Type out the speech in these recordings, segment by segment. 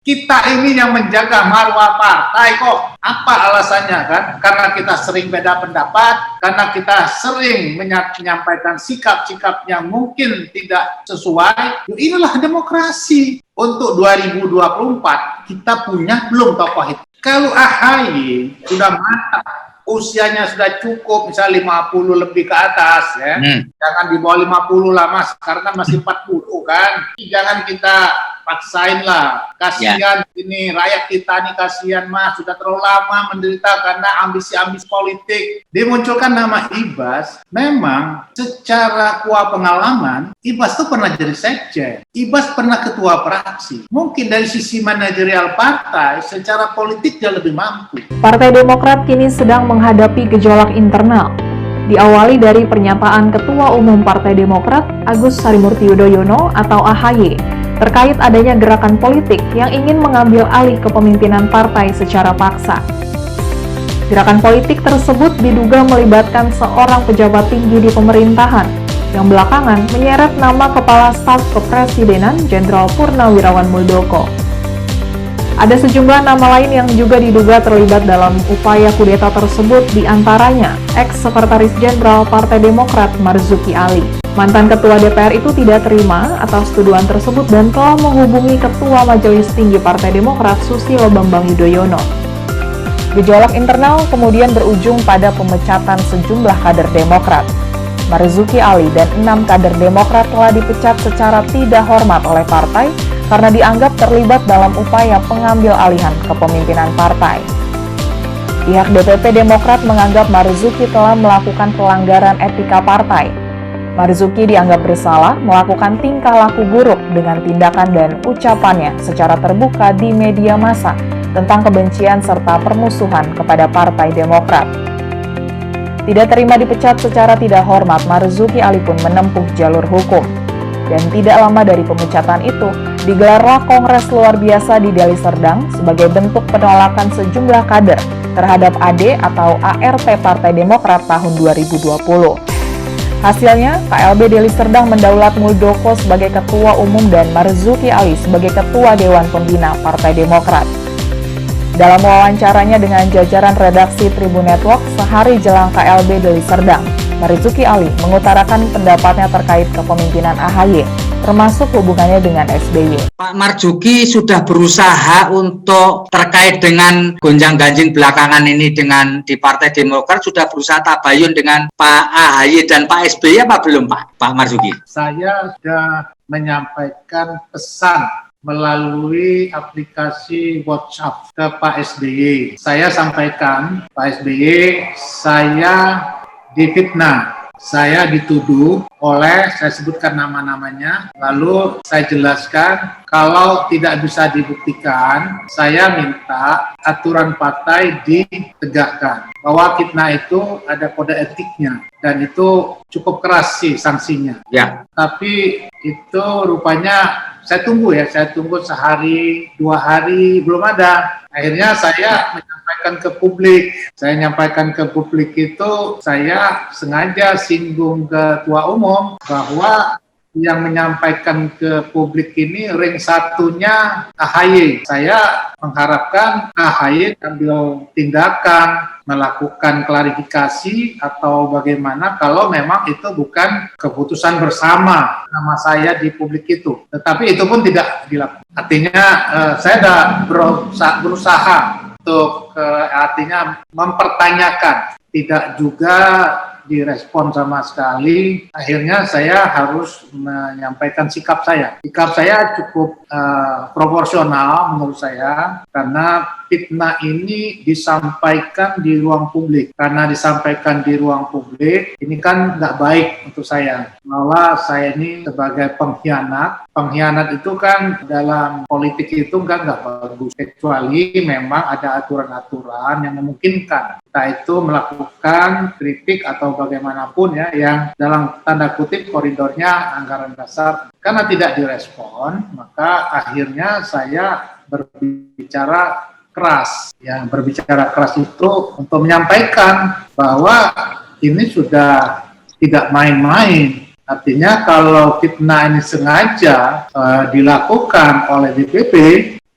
Kita ini yang menjaga marwah partai kok. Apa alasannya kan? Karena kita sering beda pendapat, karena kita sering menyampaikan sikap-sikap yang mungkin tidak sesuai. Inilah demokrasi. Untuk 2024 kita punya belum tokoh itu. Kalau AHY sudah matang, usianya sudah cukup, misalnya 50 lebih ke atas ya. Jangan di bawah 50 lah Mas, karena kan masih 40 kan. Jangan kita paksain lah, kasihan ini rakyat kita nih, kasihan Mas, sudah terlalu lama menderita karena ambisi-ambisi politik. Dimunculkan nama Ibas, memang secara kuah pengalaman Ibas tuh pernah jadi sekjen, Ibas pernah ketua fraksi. Mungkin dari sisi manajerial partai, secara politik dia lebih mampu. Partai Demokrat kini sedang menghadapi gejolak internal. Diawali dari pernyataan Ketua Umum Partai Demokrat Agus Harimurti Yudhoyono atau AHY terkait adanya gerakan politik yang ingin mengambil alih kepemimpinan partai secara paksa. Gerakan politik tersebut diduga melibatkan seorang pejabat tinggi di pemerintahan yang belakangan menyeret nama Kepala Staf Kepresidenan Jenderal Purnawirawan Muldoko. Ada sejumlah nama lain yang juga diduga terlibat dalam upaya kudeta tersebut, diantaranya ex-sekretaris Jenderal Partai Demokrat Marzuki Ali. Mantan Ketua DPR itu tidak terima atas tuduhan tersebut dan telah menghubungi Ketua Majelis Tinggi Partai Demokrat Susilo Bambang Yudhoyono. Gejolak internal kemudian berujung pada pemecatan sejumlah kader Demokrat. Marzuki Ali dan 6 kader Demokrat telah dipecat secara tidak hormat oleh partai karena dianggap terlibat dalam upaya pengambil alihan kepemimpinan partai. Pihak DPP Demokrat menganggap Marzuki telah melakukan pelanggaran etika partai. Marzuki dianggap bersalah melakukan tingkah laku buruk dengan tindakan dan ucapannya secara terbuka di media massa tentang kebencian serta permusuhan kepada Partai Demokrat. Tidak terima dipecat secara tidak hormat, Marzuki Ali pun menempuh jalur hukum. Dan tidak lama dari pemecatan itu, digelarlah Kongres Luar Biasa di Deli Serdang sebagai bentuk penolakan sejumlah kader terhadap AD atau ART Partai Demokrat tahun 2020. Hasilnya, KLB Deli Serdang mendaulat Muldoko sebagai Ketua Umum dan Marzuki Ali sebagai Ketua Dewan Pembina Partai Demokrat. Dalam wawancaranya dengan jajaran redaksi Tribun Network sehari jelang KLB Deli Serdang, Marzuki Ali mengutarakan pendapatnya terkait kepemimpinan AHY, termasuk hubungannya dengan SBY. Pak Marzuki sudah berusaha untuk terkait dengan gonjang-ganjing belakangan ini dengan di Partai Demokrat, sudah berusaha tabayun dengan Pak AHY dan Pak SBY apa belum Pak Marzuki? Saya sudah menyampaikan pesan melalui aplikasi WhatsApp ke Pak SBY. Saya sampaikan, Pak SBY, saya difitnah. Saya dituduh oleh, saya sebutkan nama-namanya, lalu saya jelaskan kalau tidak bisa dibuktikan, saya minta aturan partai ditegakkan. Bahwa fitnah itu ada kode etiknya, dan itu cukup keras sih sanksinya. Ya. Tapi itu rupanya saya tunggu sehari, 2 hari, belum ada. Akhirnya saya menyampaikan ke publik. Saya nyampaikan ke publik itu, saya sengaja singgung Ketua Umum bahwa yang menyampaikan ke publik ini ring satunya AHY. Saya mengharapkan AHY ambil tindakan, melakukan klarifikasi atau bagaimana kalau memang itu bukan keputusan bersama nama saya di publik itu. Tetapi itu pun tidak dilakukan. Artinya saya sudah berusaha untuk artinya mempertanyakan, tidak juga direspon sama sekali. Akhirnya saya harus menyampaikan sikap saya. Sikap saya cukup proporsional menurut saya, karena fitnah ini disampaikan di ruang publik. Karena disampaikan di ruang publik, ini kan nggak baik untuk saya. Malah saya ini sebagai pengkhianat. Pengkhianat itu kan dalam politik itu kan nggak bagus. Kecuali memang ada aturan-aturan yang memungkinkan kita itu melakukan kritik atau bagaimanapun ya, yang dalam tanda kutip koridornya anggaran dasar. Karena tidak direspon, maka akhirnya saya berbicara keras. Yang berbicara keras itu untuk menyampaikan bahwa ini sudah tidak main-main. Artinya kalau fitnah ini sengaja dilakukan oleh DPP,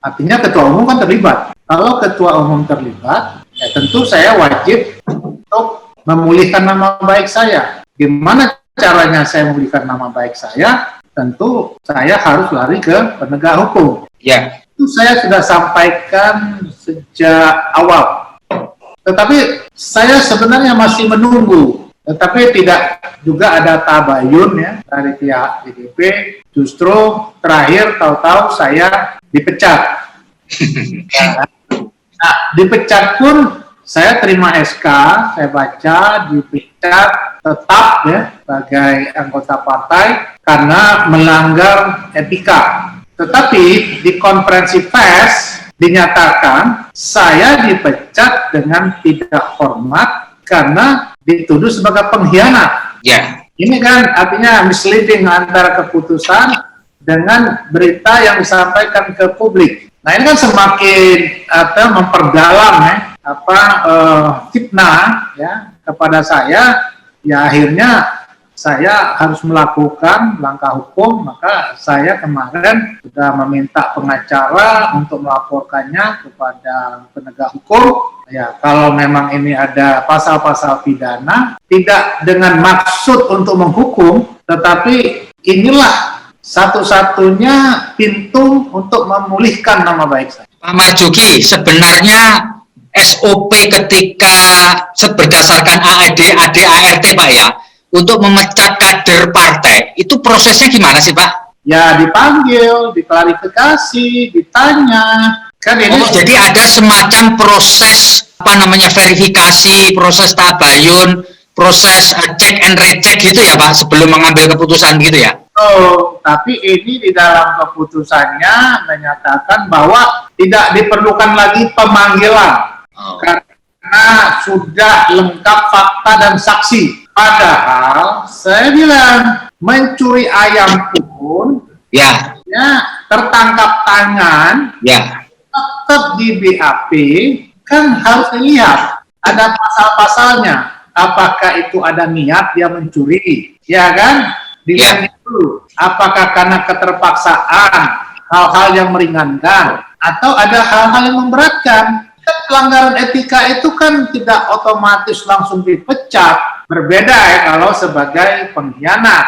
artinya ketua umum kan terlibat. Kalau ketua umum terlibat, ya tentu saya wajib untuk memulihkan nama baik saya. Gimana caranya saya memulihkan nama baik saya? Tentu saya harus lari ke penegak hukum. Ya. Itu saya sudah sampaikan sejak awal. Tetapi saya sebenarnya masih menunggu. Tetapi tidak juga ada tabayun ya dari pihak DPP. Justru terakhir tahu-tahu saya dipecat. Nah, dipecat pun saya terima SK, saya baca dipecat tetap ya sebagai anggota partai karena melanggar etika. Tetapi di konferensi pers dinyatakan saya dipecat dengan tidak hormat karena dituduh sebagai pengkhianat. Ya. Ini kan artinya misleading antara keputusan dengan berita yang disampaikan ke publik. Nah ini kan semakin memperdalam ya fitnah ya kepada saya. Ya akhirnya saya harus melakukan langkah hukum, maka saya kemarin sudah meminta pengacara untuk melaporkannya kepada penegak hukum. Ya, kalau memang ini ada pasal-pasal pidana, tidak dengan maksud untuk menghukum, tetapi inilah satu-satunya pintu untuk memulihkan nama baik saya. Pak Marzuki, sebenarnya SOP ketika berdasarkan AAD, ADART Pak ya, untuk memecat kader partai, itu prosesnya gimana sih Pak? Ya dipanggil, diklarifikasi, ditanya. Kan ini jadi ada semacam proses verifikasi, proses tabayun, proses cek and recheck gitu ya Pak, sebelum mengambil keputusan gitu ya? Oh, tapi ini di dalam keputusannya menyatakan bahwa tidak diperlukan lagi pemanggilan. Karena sudah lengkap fakta dan saksi. Padahal saya bilang mencuri ayam pun ya tertangkap tangan tetap di BAP kan harus dilihat ada pasal-pasalnya. Apakah itu ada niat dia mencuri, ya kan? Dilihat dulu. Apakah karena keterpaksaan, hal-hal yang meringankan, atau ada hal-hal yang memberatkan? Pelanggaran etika itu kan tidak otomatis langsung dipecat. Berbeda ya kalau sebagai pengkhianat.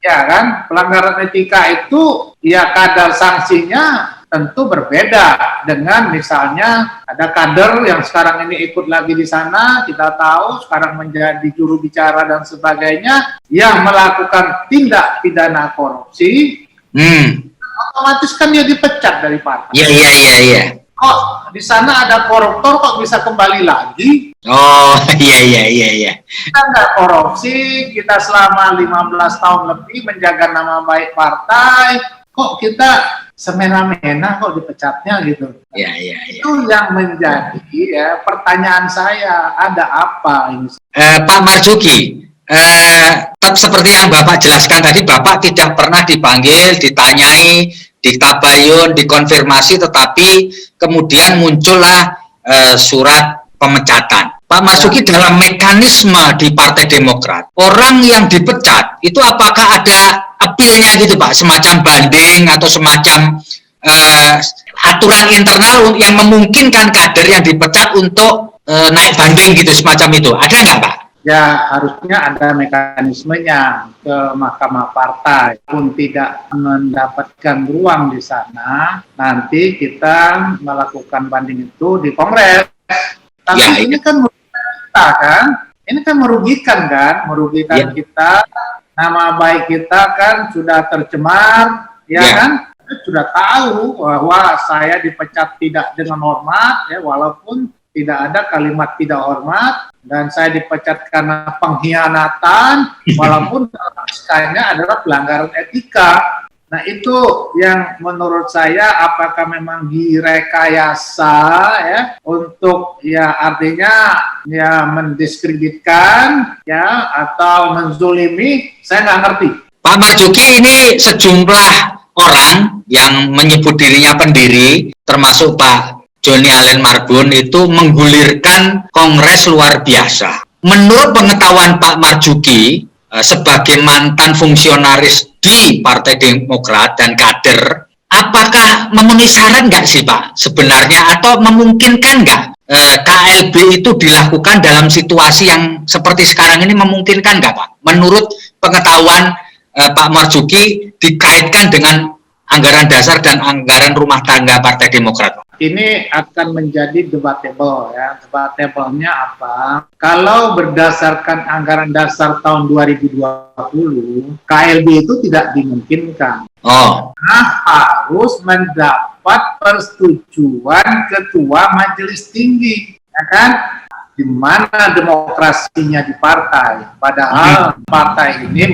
Ya kan, pelanggaran etika itu ya kadar sanksinya tentu berbeda dengan misalnya ada kader yang sekarang ini ikut lagi di sana, kita tahu sekarang menjadi juru bicara dan sebagainya yang melakukan tindak pidana korupsi, otomatis kan dia dipecat dari partai. Iya. Kok di sana ada koruptor kok bisa kembali lagi? Oh, iya. Kita nggak korupsi, kita selama 15 tahun lebih menjaga nama baik partai, kok kita semena-mena kok dipecatnya gitu. Iya. Itu yang menjadi pertanyaan saya, ada apa ini? Pak Marzuki, seperti yang Bapak jelaskan tadi, Bapak tidak pernah dipanggil, ditanyai, ditabayun, dikonfirmasi, tetapi kemudian muncullah surat pemecatan. Pak Marzuki, dalam mekanisme di Partai Demokrat, orang yang dipecat itu apakah ada appeal-nya gitu Pak, semacam banding atau semacam aturan internal yang memungkinkan kader yang dipecat untuk naik banding gitu, semacam itu, ada nggak Pak? Ya harusnya ada mekanismenya ke Mahkamah Partai. Pun tidak mendapatkan ruang di sana, nanti kita melakukan banding itu di Kongres. Tapi ini kan merugikan kita kan? Ini kan merugikan kita. Nama baik kita kan sudah tercemar, kan? Kita sudah tahu bahwa saya dipecat tidak dengan hormat, ya walaupun tidak ada kalimat tidak hormat, dan saya dipecat karena pengkhianatan, walaupun SK-nya adalah pelanggaran etika. Nah itu yang menurut saya apakah memang direkayasa ya untuk ya artinya ya mendiskreditkan ya atau menzolimi, saya nggak ngerti. Pak Marzuki, ini sejumlah orang yang menyebut dirinya pendiri, termasuk Pak Joni Allen Marbun, itu menggulirkan kongres luar biasa. Menurut pengetahuan Pak Marzuki, sebagai mantan fungsionaris di Partai Demokrat dan kader, apakah memenuhi syarat nggak sih Pak sebenarnya, atau memungkinkan nggak KLB itu dilakukan dalam situasi yang seperti sekarang ini, memungkinkan nggak Pak? Menurut pengetahuan Pak Marzuki dikaitkan dengan anggaran dasar dan anggaran rumah tangga Partai Demokrat. Ini akan menjadi debatable ya. Debatable-nya apa? Kalau berdasarkan anggaran dasar tahun 2020, KLB itu tidak dimungkinkan. Nah, harus mendapat persetujuan Ketua Majelis Tinggi, ya kan? Di mana demokrasinya di partai. Padahal partai ini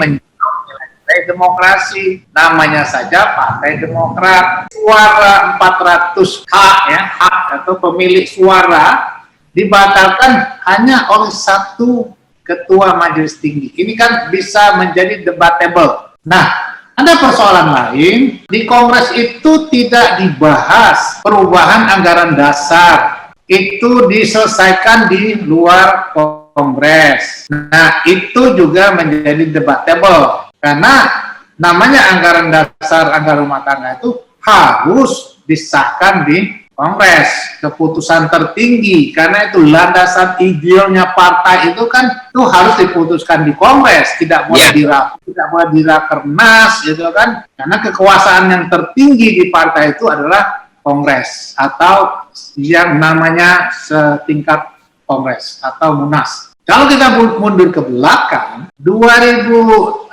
Partai Demokrasi, namanya saja Partai Demokrat. Suara 400 hak ya, hak atau pemilik suara dibatalkan hanya oleh satu Ketua Majelis Tinggi. Ini kan bisa menjadi debatable. Nah, ada persoalan lain, di Kongres itu tidak dibahas perubahan anggaran dasar. Itu diselesaikan di luar Kongres. Nah, itu juga menjadi debatable. Karena namanya anggaran dasar, anggaran rumah tangga itu harus disahkan di Kongres, keputusan tertinggi. Karena itu landasan idealnya partai itu kan itu harus diputuskan di Kongres, tidak boleh tidak boleh di Rakernas, gitu kan? Karena kekuasaan yang tertinggi di partai itu adalah Kongres atau yang namanya setingkat Kongres atau Munas. Kalau kita mundur ke belakang, 2015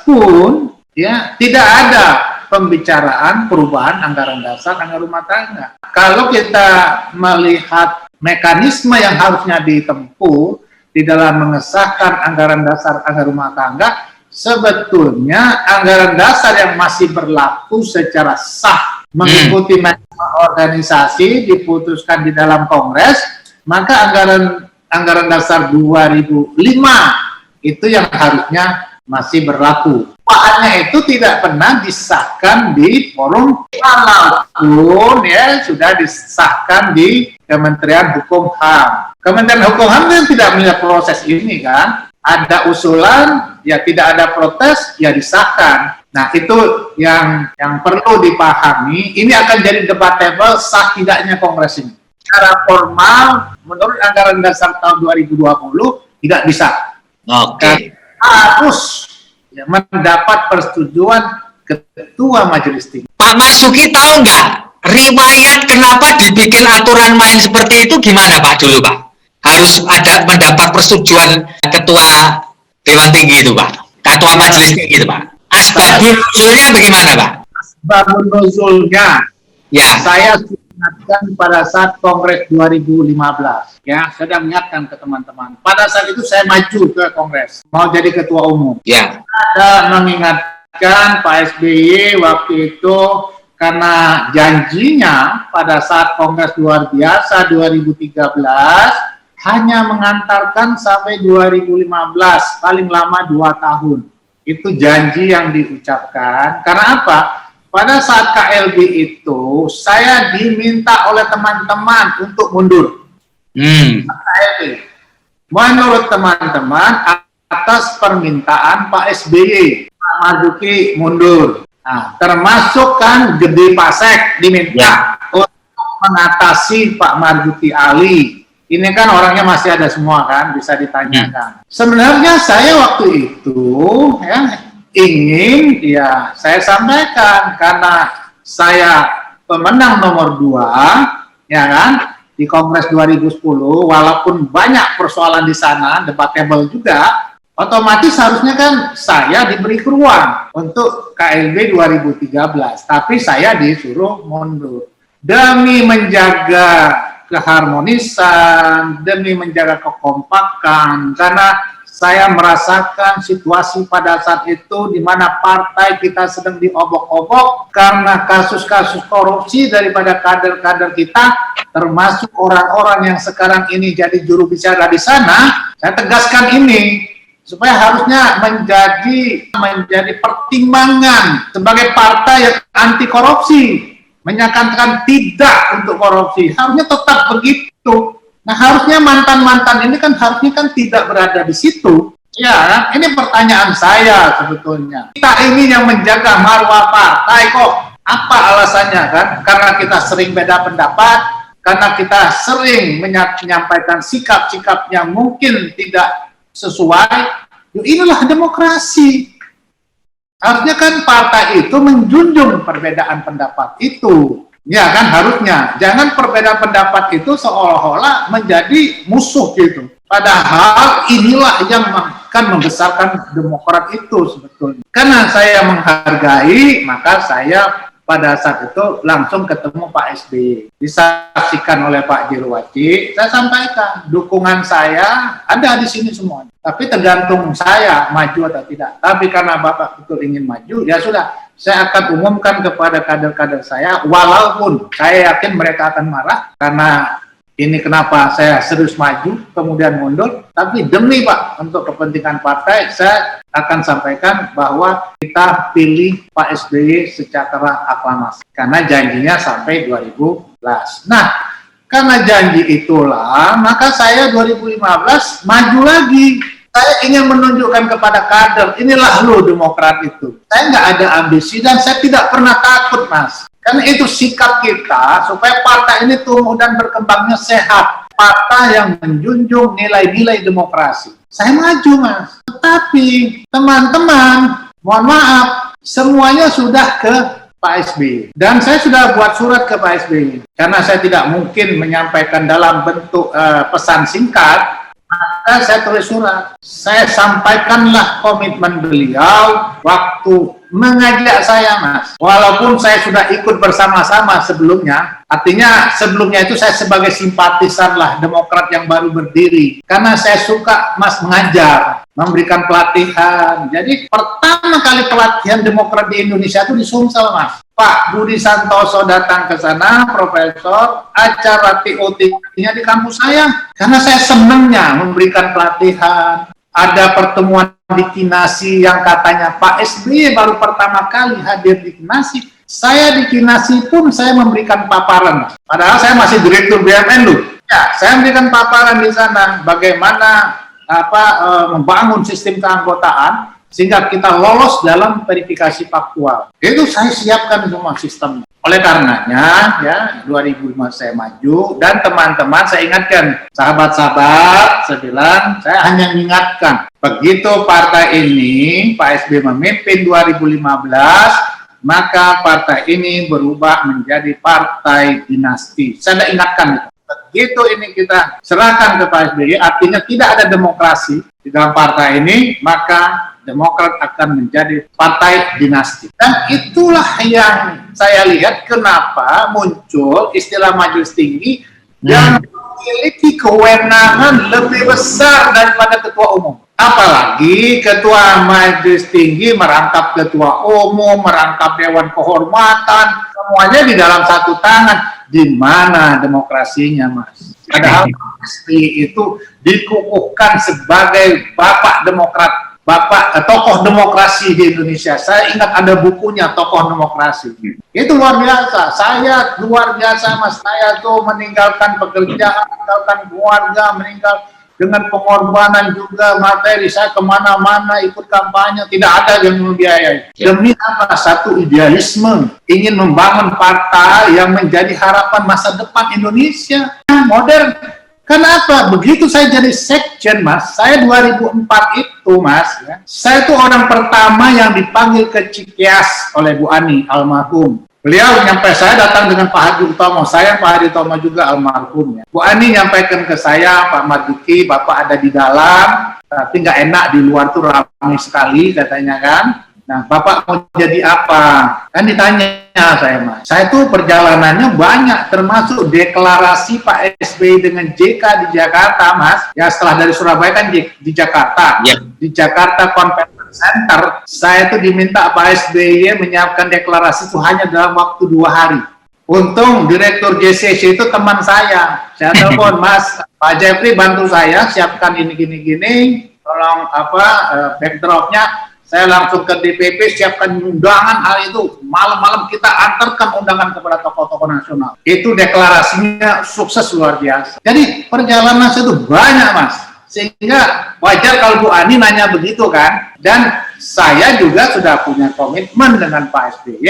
pun ya tidak ada pembicaraan perubahan anggaran dasar, anggaran rumah tangga. Kalau kita melihat mekanisme yang harusnya ditempuh di dalam mengesahkan anggaran dasar, anggaran rumah tangga, sebetulnya anggaran dasar yang masih berlaku secara sah mengikuti mekanisme organisasi diputuskan di dalam Kongres, maka anggaran dasar 2005 itu yang harusnya masih berlaku. Bahannya itu tidak pernah disahkan di forum, walaupun ya sudah disahkan di Kementerian Hukum HAM. Kementerian Hukum HAM kan tidak melihat proses ini kan. Ada usulan, ya tidak ada protes, ya disahkan. Nah, itu yang perlu dipahami. Ini akan jadi debatable sah tidaknya Kongres ini. Secara formal, menurut anggaran dasar tahun 2020 tidak bisa. Harus ya, mendapat persetujuan Ketua Majelis Tinggi. Pak Marzuki tahu nggak riwayat kenapa dibikin aturan main seperti itu gimana Pak dulu Pak? Harus ada mendapat persetujuan Ketua Dewan Tinggi itu Pak, Ketua Majelis Tinggi itu Pak. Asbabun nuzulnya bagaimana Pak? Asbabun nuzulnya, ya saya ingatkan pada saat Kongres 2015, ya, saya sudah mengingatkan ke teman-teman. Pada saat itu saya maju ke Kongres, mau jadi ketua umum. Ya. Ada mengingatkan Pak SBY waktu itu karena janjinya pada saat Kongres luar biasa 2013 hanya mengantarkan sampai 2015, paling lama 2 tahun. Itu janji yang diucapkan. Karena apa? Pada saat KLB itu, saya diminta oleh teman-teman untuk mundur. KLB. Menurut teman-teman, atas permintaan Pak SBY, Pak Marzuki mundur. Nah, termasuk kan Gede Pasek diminta untuk mengatasi Pak Marzuki Ali. Ini kan orangnya masih ada semua kan, bisa ditanyakan. Sebenarnya saya waktu itu, ya, ingin ya saya sampaikan karena saya pemenang nomor 2 ya kan di Kongres 2010, walaupun banyak persoalan di sana debatable juga, otomatis harusnya kan saya diberi ruang untuk KLB 2013, tapi saya disuruh mundur demi menjaga keharmonisan, demi menjaga kekompakan, karena saya merasakan situasi pada saat itu di mana partai kita sedang diobok-obok karena kasus-kasus korupsi daripada kader-kader kita, termasuk orang-orang yang sekarang ini jadi juru bicara di sana. Saya tegaskan ini supaya harusnya menjadi pertimbangan sebagai partai yang anti korupsi, menyatakan tidak untuk korupsi, harusnya tetap begitu. Nah, harusnya mantan-mantan ini kan harusnya kan tidak berada di situ. Ya, ini pertanyaan saya sebetulnya. Kita ini yang menjaga marwah partai kok. Apa alasannya kan? Karena kita sering beda pendapat, karena kita sering menyampaikan sikap-sikap yang mungkin tidak sesuai. Inilah demokrasi. Harusnya kan partai itu menjunjung perbedaan pendapat itu. Ya kan harusnya. Jangan perbedaan pendapat itu seolah-olah menjadi musuh gitu. Padahal inilah yang akan membesarkan Demokrat itu sebetulnya. Karena saya menghargai, maka saya pada saat itu langsung ketemu Pak SBY. Disaksikan oleh Pak Jirwaci, saya sampaikan dukungan saya ada di sini semua. Tapi tergantung saya maju atau tidak. Tapi karena Bapak betul ingin maju, ya sudah, saya akan umumkan kepada kader-kader saya, walaupun saya yakin mereka akan marah karena ini kenapa saya serius maju, kemudian mundur. Tapi demi Pak, untuk kepentingan partai, saya akan sampaikan bahwa kita pilih Pak SBY secara aklamasi. Karena janjinya sampai 2015. Nah, karena janji itulah, maka saya 2015 maju lagi. Saya ingin menunjukkan kepada kader, inilah lo Demokrat itu. Saya nggak ada ambisi dan saya tidak pernah takut, Mas. Karena itu sikap kita supaya partai ini tumbuh dan berkembangnya sehat. Partai yang menjunjung nilai-nilai demokrasi. Saya maju, Mas. Tetapi teman-teman, mohon maaf, semuanya sudah ke Pak SBY. Dan saya sudah buat surat ke Pak SBY. Karena saya tidak mungkin menyampaikan dalam bentuk pesan singkat, maka saya tulis surat. Saya sampaikanlah komitmen beliau waktu mengajak saya, Mas. Walaupun saya sudah ikut bersama-sama sebelumnya, artinya sebelumnya itu saya sebagai simpatisan lah Demokrat yang baru berdiri. Karena saya suka, Mas, mengajar, memberikan pelatihan. Jadi pertama kali pelatihan Demokrat di Indonesia itu di Sumsel, Mas. Pak Budi Santoso datang ke sana, profesor, acara TOT-nya di kampus saya. Karena saya senangnya memberikan pelatihan. Ada pertemuan di Kinasi yang katanya Pak SBY baru pertama kali hadir di Kinasi. Saya di Kinasi pun saya memberikan paparan. Padahal saya masih direktur BUMN loh. Ya, saya memberikan paparan di sana bagaimana membangun sistem keanggotaan sehingga kita lolos dalam verifikasi faktual. Itu saya siapkan semua sistemnya. Oleh karenanya, ya 2005 saya maju dan teman-teman saya ingatkan, sahabat-sahabat, saya bilang, saya hanya mengingatkan, begitu partai ini Pak SBY memimpin 2015, maka partai ini berubah menjadi partai dinasti. Saya ingatkan, begitu ini kita serahkan ke Pak SBY, artinya tidak ada demokrasi di dalam partai ini, maka Demokrat akan menjadi partai dinasti. Dan itulah yang saya lihat kenapa muncul istilah majelis tinggi yang memiliki kewenangan lebih besar daripada ketua umum. Apalagi ketua majelis tinggi merangkap ketua umum, merangkap dewan kehormatan, semuanya di dalam satu tangan. Di mana demokrasinya, Mas? Padahal SBY itu dikukuhkan sebagai bapak Demokrat. Bapak tokoh demokrasi di Indonesia. Saya ingat ada bukunya Tokoh Demokrasi. Itu luar biasa. Saya luar biasa, Mas. Saya tuh meninggalkan pekerjaan, meninggalkan keluarga, meninggal dengan pengorbanan juga materi. Saya kemana-mana ikut kampanye, tidak ada yang membiayai. Demi apa? Satu idealisme, ingin membangun partai yang menjadi harapan masa depan Indonesia modern. Kenapa? Begitu saya jadi sekjen, Mas, saya 2004 itu, Mas, ya, saya itu orang pertama yang dipanggil ke Cikeas oleh Bu Ani, almarhum. Beliau nyampe saya datang dengan Pak Hadi Utomo, saya Pak Hadi Utomo juga almarhum. Ya. Bu Ani nyampaikan ke saya, Pak Marduki, Bapak ada di dalam, tapi nggak enak di luar tuh ramai sekali, katanya kan. Nah, Bapak mau jadi apa? Kan ditanya saya, Mas. Saya tuh perjalanannya banyak, termasuk deklarasi Pak SBY dengan JK di Jakarta, Mas. Ya, setelah dari Surabaya kan di Jakarta. Yeah. Di Jakarta Convention Center, saya tuh diminta Pak SBY menyiapkan deklarasi itu hanya dalam waktu 2 hari. Untung Direktur JCC itu teman saya. Saya telepon, Mas, Pak Jeffrey bantu saya, siapkan ini, gini, tolong backdropnya. Saya langsung ke DPP, siapkan undangan hal itu. Malam-malam kita antarkan undangan kepada tokoh-tokoh nasional. Itu deklarasinya sukses luar biasa. Jadi perjalanan saya itu banyak, Mas. Sehingga wajar kalau Bu Ani nanya begitu kan. Dan saya juga sudah punya komitmen dengan Pak SBY.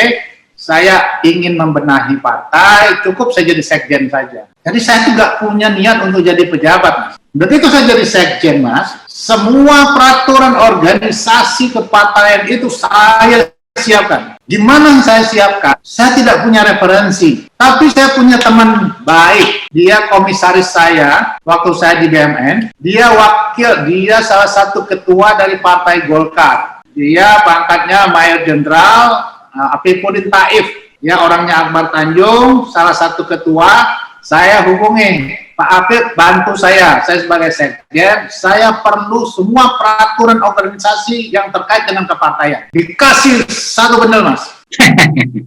saya ingin membenahi partai, cukup saya jadi sekjen saja. Jadi saya tuh nggak punya niat untuk jadi pejabat, Mas. Begitu saya jadi sekjen, Mas, semua peraturan organisasi kepartaian itu saya siapkan. Gimana saya siapkan? Saya tidak punya referensi, tapi saya punya teman baik. Dia komisaris saya waktu saya di BUMN. Dia salah satu ketua dari Partai Golkar. Dia pangkatnya Mayor Jenderal Apipudin Taif. Ya, orangnya Akbar Tanjung, salah satu ketua. Saya hubungi Pak Apip, bantu saya sebagai sekjen, saya perlu semua peraturan organisasi yang terkait dengan kepartaian. Dikasih satu bendel, Mas.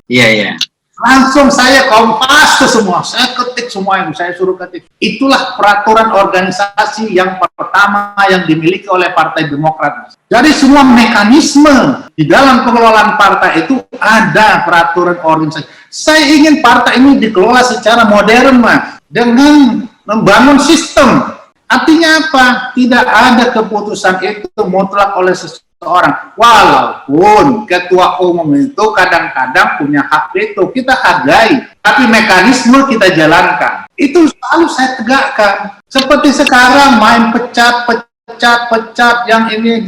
Iya, iya. Langsung saya kompas ke semua, saya ketik semua yang saya suruh ketik. Itulah peraturan organisasi yang pertama yang dimiliki oleh Partai Demokrat, Mas. Jadi semua mekanisme di dalam pengelolaan partai itu ada peraturan organisasi. Saya ingin partai ini dikelola secara modern, Mas, dengan membangun sistem. Artinya apa? Tidak ada keputusan itu mutlak oleh seseorang. Walaupun ketua umum itu kadang-kadang punya hak veto, kita hargai. Tapi mekanisme kita jalankan. Itu selalu saya tegakkan. Seperti sekarang main pecat yang ini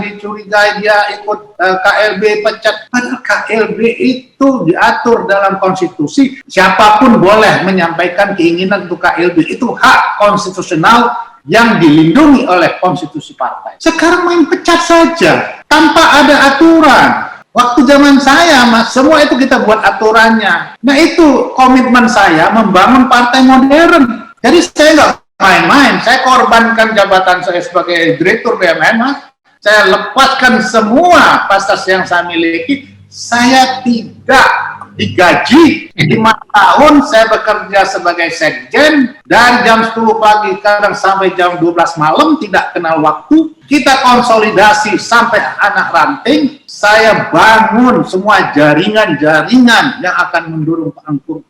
dicurigai dia ikut KLB pecat. Padahal KLB itu diatur dalam konstitusi, siapapun boleh menyampaikan keinginan untuk KLB, itu hak konstitusional yang dilindungi oleh konstitusi partai. Sekarang main pecat saja tanpa ada aturan. Waktu zaman saya, Mas, semua itu kita buat aturannya. Nah, itu komitmen saya membangun partai modern. Jadi saya nggak main-main, saya korbankan jabatan saya sebagai direktur BUMN, Mas. Saya lepaskan semua fasilitas yang saya miliki. Saya tidak digaji. 5 tahun saya bekerja sebagai sekjen, dari jam 10 pagi kadang sampai jam 12 malam, tidak kenal waktu. Kita konsolidasi sampai anak ranting. Saya bangun semua jaringan-jaringan yang akan mendorong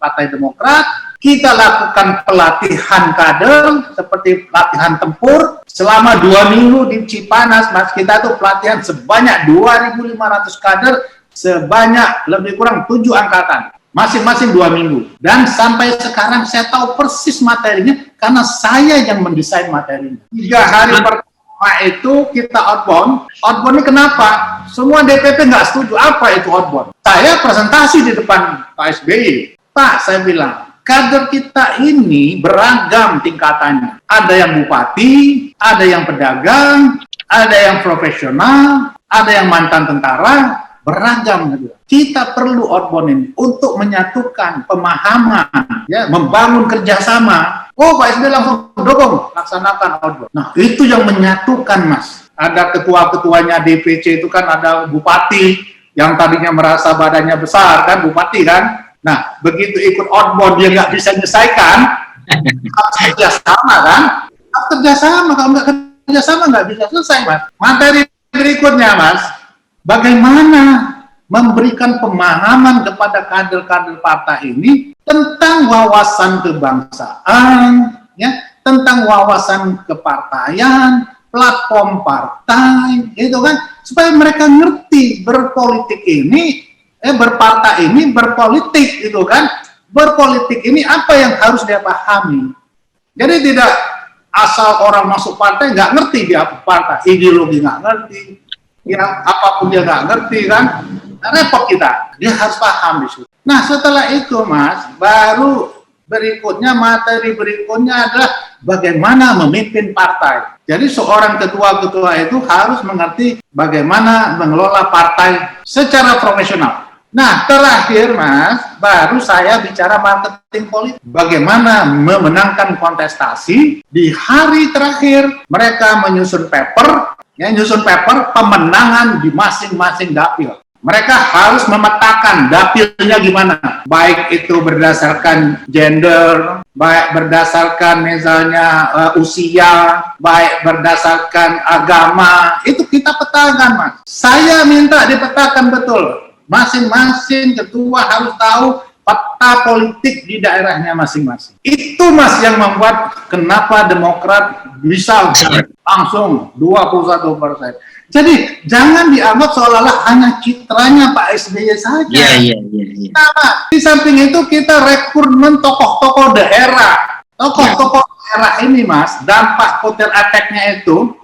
Partai Demokrat. Kita lakukan pelatihan kader seperti pelatihan tempur selama 2 minggu di Cipanas, Mas. Kita tuh pelatihan sebanyak 2.500 kader, sebanyak lebih kurang 7 angkatan, masing-masing 2 minggu. Dan sampai sekarang saya tahu persis materinya karena saya yang mendesain materinya. 3 hari pertama itu kita outbound. Outbound ini kenapa? Semua DPP nggak setuju. Apa itu outbound? Saya presentasi di depan Pak SBY. Pak, saya bilang, kader kita ini beragam tingkatannya. Ada yang bupati, ada yang pedagang, ada yang profesional, ada yang mantan tentara, beragam. Kita perlu outbound ini untuk menyatukan pemahaman, ya, membangun kerjasama. Oh, Pak SBY langsung dukung, laksanakan outbound. Nah, itu yang menyatukan, Mas. Ada ketua-ketuanya DPC itu kan, ada bupati yang tadinya merasa badannya besar, kan, bupati kan. Nah, begitu ikut outbound dia nggak bisa menyelesaikan, harus kerjasama kan? Harus kerjasama, kalau nggak kerjasama nggak bisa selesai, Mas. Materi berikutnya, Mas, bagaimana memberikan pemahaman kepada kader-kader partai ini tentang wawasan kebangsaan, ya, tentang wawasan kepartaian, platform partai, itu kan, supaya mereka ngerti berpolitik ini. Berpartai ini berpolitik, gitu kan. Berpolitik ini apa yang harus dia pahami. Jadi tidak asal orang masuk partai nggak ngerti dia partai, ideologi nggak ngerti, ya apapun dia nggak ngerti kan. Repot kita, dia harus paham di situ. Nah, setelah itu, Mas, baru berikutnya, materi berikutnya adalah bagaimana memimpin partai. Jadi seorang ketua-ketua itu harus mengerti bagaimana mengelola partai secara profesional. Nah, terakhir, Mas, baru saya bicara marketing politik. Bagaimana memenangkan kontestasi. Di hari terakhir, mereka menyusun paper, pemenangan di masing-masing dapil. Mereka harus memetakan dapilnya gimana. Baik itu berdasarkan gender, baik berdasarkan misalnya usia, baik berdasarkan agama. Itu kita petakan, Mas. Saya minta dipetakan betul. Masing-masing ketua harus tahu peta politik di daerahnya masing-masing. Itu, Mas, yang membuat kenapa Demokrat bisa langsung 21%. Jadi jangan dianggap seolah-olah hanya citranya Pak SBY saja. Iya. Nah, di samping itu kita rekrutmen tokoh-tokoh daerah. Tokoh-tokoh daerah ini, Mas, dampak kotel efeknya itu,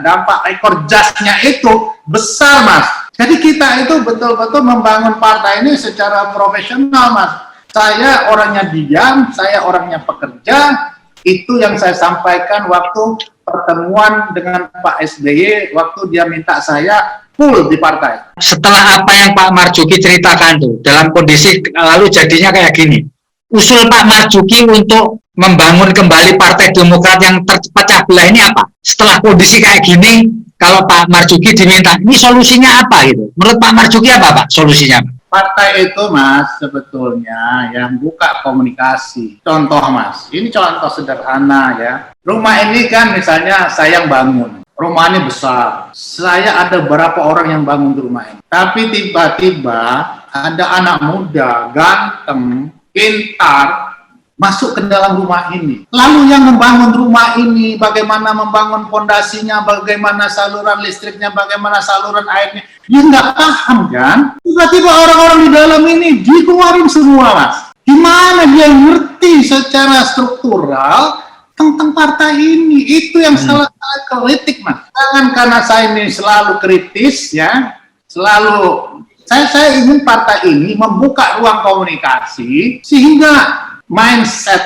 dampak ekor jasnya itu besar, Mas. Jadi kita itu betul-betul membangun partai ini secara profesional, Mas. Saya orangnya diam, saya orangnya pekerja. Itu yang saya sampaikan waktu pertemuan dengan Pak SBY waktu dia minta saya full di partai. Setelah apa yang Pak Marzuki ceritakan tuh, dalam kondisi lalu jadinya kayak gini. Usul Pak Marzuki untuk membangun kembali Partai Demokrat yang terpecah belah ini apa? Setelah kondisi kayak gini, kalau Pak Marzuki diminta, ini solusinya apa gitu? Menurut Pak Marzuki apa Pak solusinya? Partai itu, Mas, sebetulnya yang buka komunikasi. Contoh, Mas, ini contoh sederhana ya. Rumah ini kan misalnya saya yang bangun. Rumah ini besar. Saya ada berapa orang yang bangun di rumah ini. Tapi tiba-tiba ada anak muda, ganteng, pintar, masuk ke dalam rumah ini. Lalu yang membangun rumah ini, bagaimana membangun fondasinya, bagaimana saluran listriknya, bagaimana saluran airnya, dia nggak paham kan? Tiba-tiba orang-orang di dalam ini dikeluarin semua, Mas. Gimana dia ngerti secara struktural tentang partai ini? Itu yang salah kritik, Mas. Jangan karena saya ini selalu kritis, ya, selalu saya ingin partai ini membuka ruang komunikasi sehingga mindset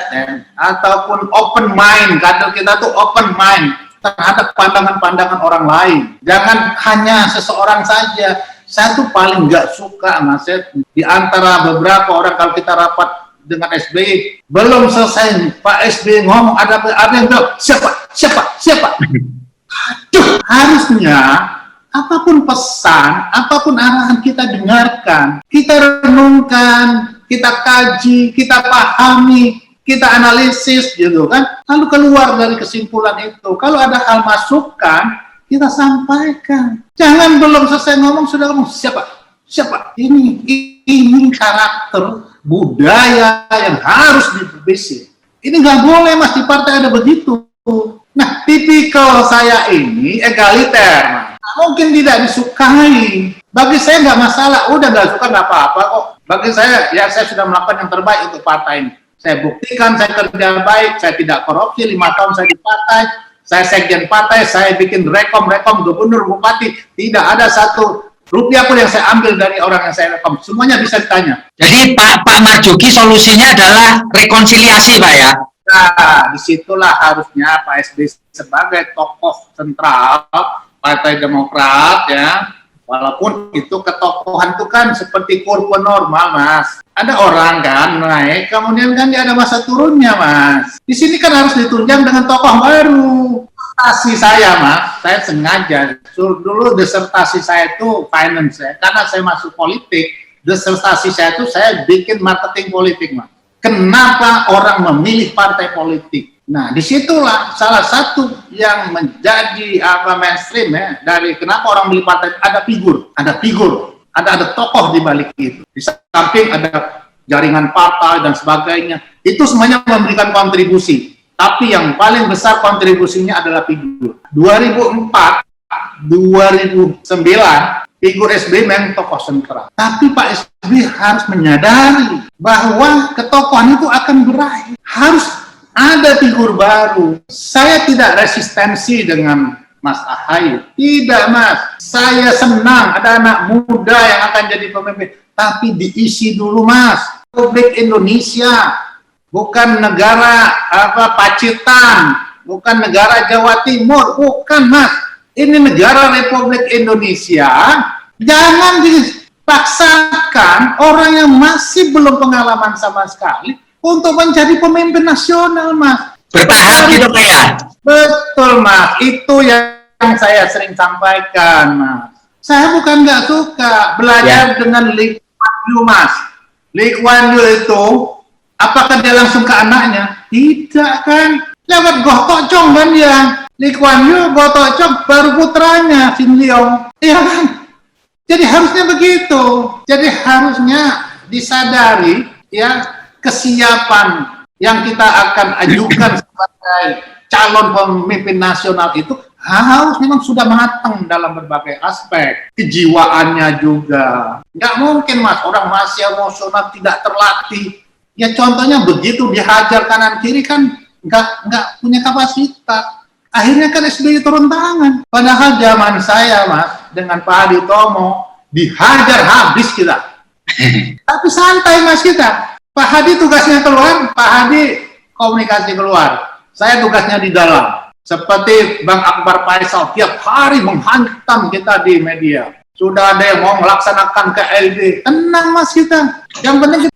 ataupun open mind, kata kita tuh open mind terhadap pandangan-pandangan orang lain. Jangan hanya seseorang saja. Saya tuh paling nggak suka, Mas, di antara beberapa orang kalau kita rapat dengan SBY, belum selesai Pak SBY ngomong ada yang bilang siapa. Aduh, harusnya apapun pesan, apapun arahan kita dengarkan, kita renungkan, kita kaji, kita pahami, kita analisis gitu kan, lalu keluar dari kesimpulan itu. Kalau ada hal masukan, kita sampaikan. Jangan belum selesai ngomong sudah ngomong siapa. Ini karakter budaya yang harus diperbaiki. Ini nggak boleh, Mas, di partai ada begitu. Nah, tipikal saya ini egaliter, Mas. Mungkin tidak disukai. Bagi saya nggak masalah, udah nggak suka nggak apa-apa kok. Bagi saya, ya saya sudah melakukan yang terbaik untuk partai ini. Saya buktikan saya kerja baik, saya tidak korupsi, 5 tahun saya di partai, saya sekjen partai, saya bikin rekom gubernur, bupati, tidak ada satu rupiah pun yang saya ambil dari orang yang saya rekom. Semuanya bisa ditanya. Jadi Pak Marzuki solusinya adalah rekonsiliasi, Pak ya? Nah, disitulah harusnya Pak SBY sebagai tokoh sentral Partai Demokrat, ya, walaupun itu ketokohan itu kan seperti kurva normal, Mas. Ada orang kan naik, kemudian kan dia ada masa turunnya, Mas. Di sini kan harus ditunjang dengan tokoh baru. Disertasi saya, Mas, saya sengaja dulu disertasi saya itu finance ya, karena saya masuk politik. Disertasi saya itu saya bikin marketing politik, Mas. Kenapa orang memilih partai politik? Nah, disitulah salah satu yang menjadi mainstream ya, dari kenapa orang memilih partai. Ada figur, ada tokoh di balik itu. Di samping ada jaringan partai dan sebagainya. Itu semuanya memberikan kontribusi. Tapi yang paling besar kontribusinya adalah figur. 2004, 2009, figur SBY memang tokoh sentral. Tapi Pak SBY harus menyadari bahwa ketokohan itu akan berakhir. Harus ada figur baru. Saya tidak resistensi dengan Mas Ahaye. Tidak, Mas. Saya senang ada anak muda yang akan jadi pemimpin. Tapi diisi dulu, Mas. Republik Indonesia bukan negara Pacitan, bukan negara Jawa Timur, bukan, Mas. Ini negara Republik Indonesia. Jangan dipaksakan orang yang masih belum pengalaman sama sekali untuk menjadi pemimpin nasional, Mas. Bertahap gitu, Pak ya? Betul, Mas. Itu yang saya sering sampaikan, Mas. Saya bukan nggak suka belajar dengan Lee Kuan Yew, Mas. Lee Kuan Yew itu, apakah dia langsung ke anaknya? Tidak, kan? Lewat Goh Tok Chong kan dia. Lee Kuan Yew, Goh Tok Chong, baru putranya, Sin Leong. Iya kan? Jadi harusnya begitu. Jadi harusnya disadari, ya, kesiapan yang kita akan ajukan sebagai calon pemimpin nasional itu harus memang sudah matang dalam berbagai aspek, kejiwaannya juga. Nggak mungkin Mas, orang masih emosional tidak terlatih. Ya contohnya begitu dihajar kanan kiri kan nggak punya kapasitas. Akhirnya kan SBY turun tangan. Padahal zaman saya Mas dengan Pak Hadi Tomo dihajar habis kita. Tapi santai Mas kita. Pak Hadi tugasnya keluar, Pak Hadi komunikasi keluar. Saya tugasnya di dalam. Seperti Bang Akbar Faisal tiap hari menghantam kita di media. Sudah ada yang mau melaksanakan KLB. Tenang Mas kita. Yang penting kita...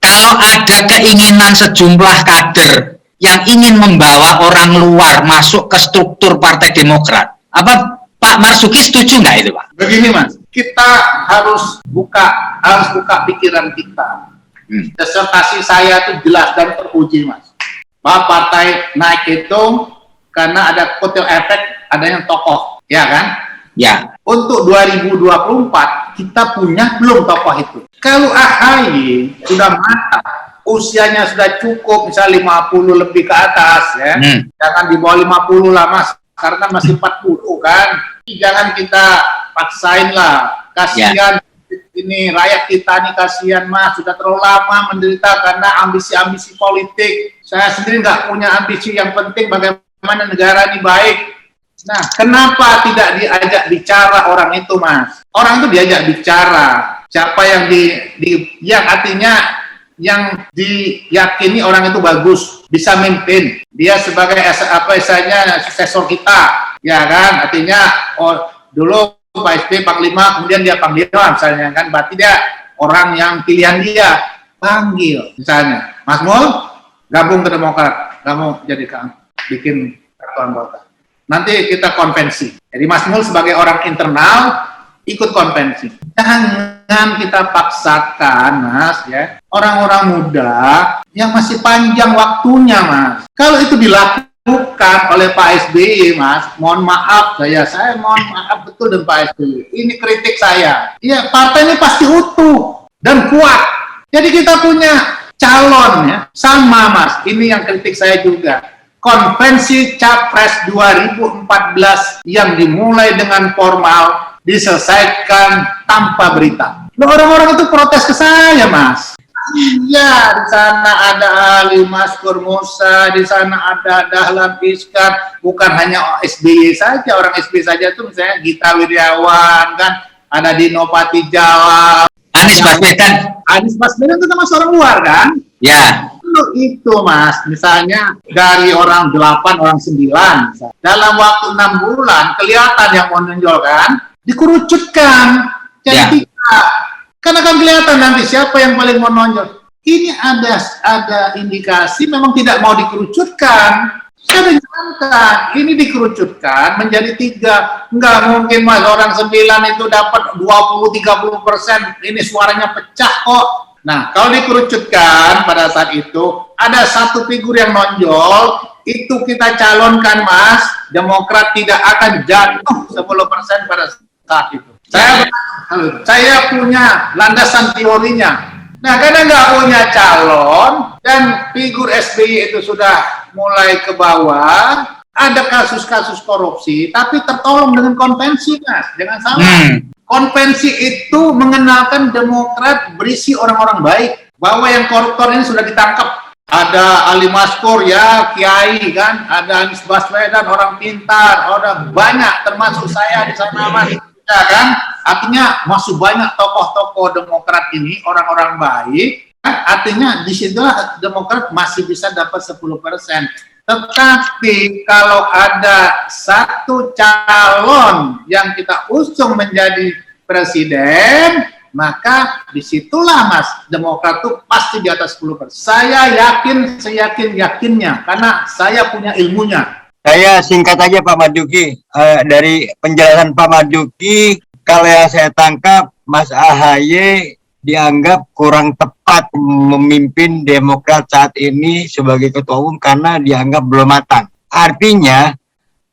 Kalau ada keinginan sejumlah kader yang ingin membawa orang luar masuk ke struktur Partai Demokrat, apa Pak Marzuki setuju nggak itu Pak? Begini Mas, kita harus buka pikiran kita. Disertasi saya itu jelas dan teruji Mas. Bahwa partai naik itu karena ada kotel efek, adanya tokoh, ya kan? Ya. Untuk 2024 kita punya belum tokoh itu. Kalau AHY sudah matang, usianya sudah cukup, misalnya 50 lebih ke atas, ya, jangan di bawah 50 lah Mas, karena masih 40 kan. Jangan kita paksain lah, kasihan. Ini rakyat kita nih kasihan Mas, sudah terlalu lama menderita karena ambisi-ambisi politik. Saya sendiri nggak punya ambisi, yang penting bagaimana negara ini baik. Nah, kenapa tidak diajak bicara orang itu Mas? Orang itu diajak bicara. Siapa yang yang artinya yang diyakini orang itu bagus, bisa memimpin. Dia sebagai suksesor kita, ya kan? Artinya dulu Pak SBY Panglima, kemudian dia Panglima misalnya kan, berarti dia orang yang pilihan dia panggil misalnya, Mas Mul gabung ke Demokrat, kamu jadi bikin kartu anggota, nanti kita konvensi. Jadi Mas Mul sebagai orang internal ikut konvensi. Jangan kita paksakan Mas, ya, orang-orang muda yang masih panjang waktunya Mas. Kalau itu dilakukan oleh Pak SBY Mas, mohon maaf, saya mohon maaf betul dengan Pak SBY. Ini kritik saya. Iya, partai ini pasti utuh dan kuat. Jadi kita punya calon ya, sama Mas. Ini yang kritik saya juga. Konvensi Capres 2014 yang dimulai dengan formal diselesaikan tanpa berita. Orang-orang itu protes ke saya Mas. Iya, di sana ada Ali Maskur Musa, di sana ada Dahlan Iskan, bukan hanya SBY saja, orang SBY saja itu misalnya Gita Wirjawan, kan, ada Dino Patijala, Anies Baswedan. Anies Baswedan itu termasuk orang luar kan? Ya. Itu Mas, misalnya dari orang 8, orang 9, misalnya. Dalam waktu 6 bulan kelihatan yang menonjolkan, dikerucutkan jadi 3. Karena kan kelihatan nanti siapa yang paling menonjol. Ini ada indikasi memang tidak mau dikerucutkan. Saya menyarankan ini dikerucutkan menjadi 3. Enggak mungkin Mas, orang 9 itu dapat 20-30%. Ini suaranya pecah kok. Nah, kalau dikerucutkan pada saat itu ada satu figur yang nonjol, itu kita calonkan Mas, Demokrat tidak akan jatuh 10% pada saat itu. Saya punya landasan teorinya. Nah, karena nggak punya calon dan figur SBY itu sudah mulai ke bawah, ada kasus-kasus korupsi, tapi tertolong dengan konvensi, Mas. Jangan salah. Konvensi itu mengenalkan Demokrat berisi orang-orang baik, bahwa yang koruptor ini sudah ditangkap. Ada Ali Maskur, ya, Kiai kan, ada Anies Baswedan, orang pintar, ada banyak, termasuk saya di sana, Mas. Ya kan, artinya masih banyak tokoh-tokoh Demokrat ini orang-orang baik, kan? Artinya disitulah Demokrat masih bisa dapat 10%. Tetapi kalau ada satu calon yang kita usung menjadi presiden, maka disitulah Mas, Demokrat itu pasti di atas 10%. Saya yakin, seyakin-yakinnya, karena saya punya ilmunya. Saya singkat aja Pak Marzuki, dari penjelasan Pak Marzuki, kalau yang saya tangkap Mas AHY dianggap kurang tepat memimpin Demokrat saat ini sebagai ketua umum karena dianggap belum matang. Artinya,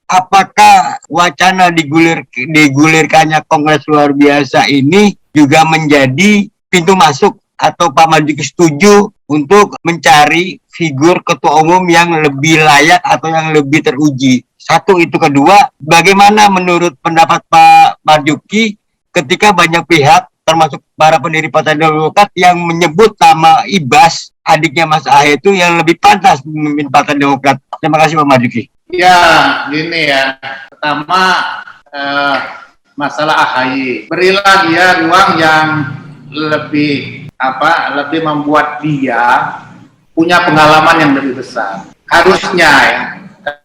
apakah wacana digulirkannya Kongres luar biasa ini juga menjadi pintu masuk atau Pak Marzuki setuju untuk mencari figur ketua umum yang lebih layak atau yang lebih teruji Satu itu. Kedua, bagaimana menurut pendapat Pak Marzuki ketika banyak pihak termasuk para pendiri Partai Demokrat yang menyebut nama Ibas, adiknya Mas Ahaye itu yang lebih pantas memimpin Partai Demokrat. Terima kasih Pak Marzuki. Ya, gini ya. Pertama, masalah Ahaye. Berilah dia ruang yang lebih membuat dia punya pengalaman yang lebih besar. Harusnya ya.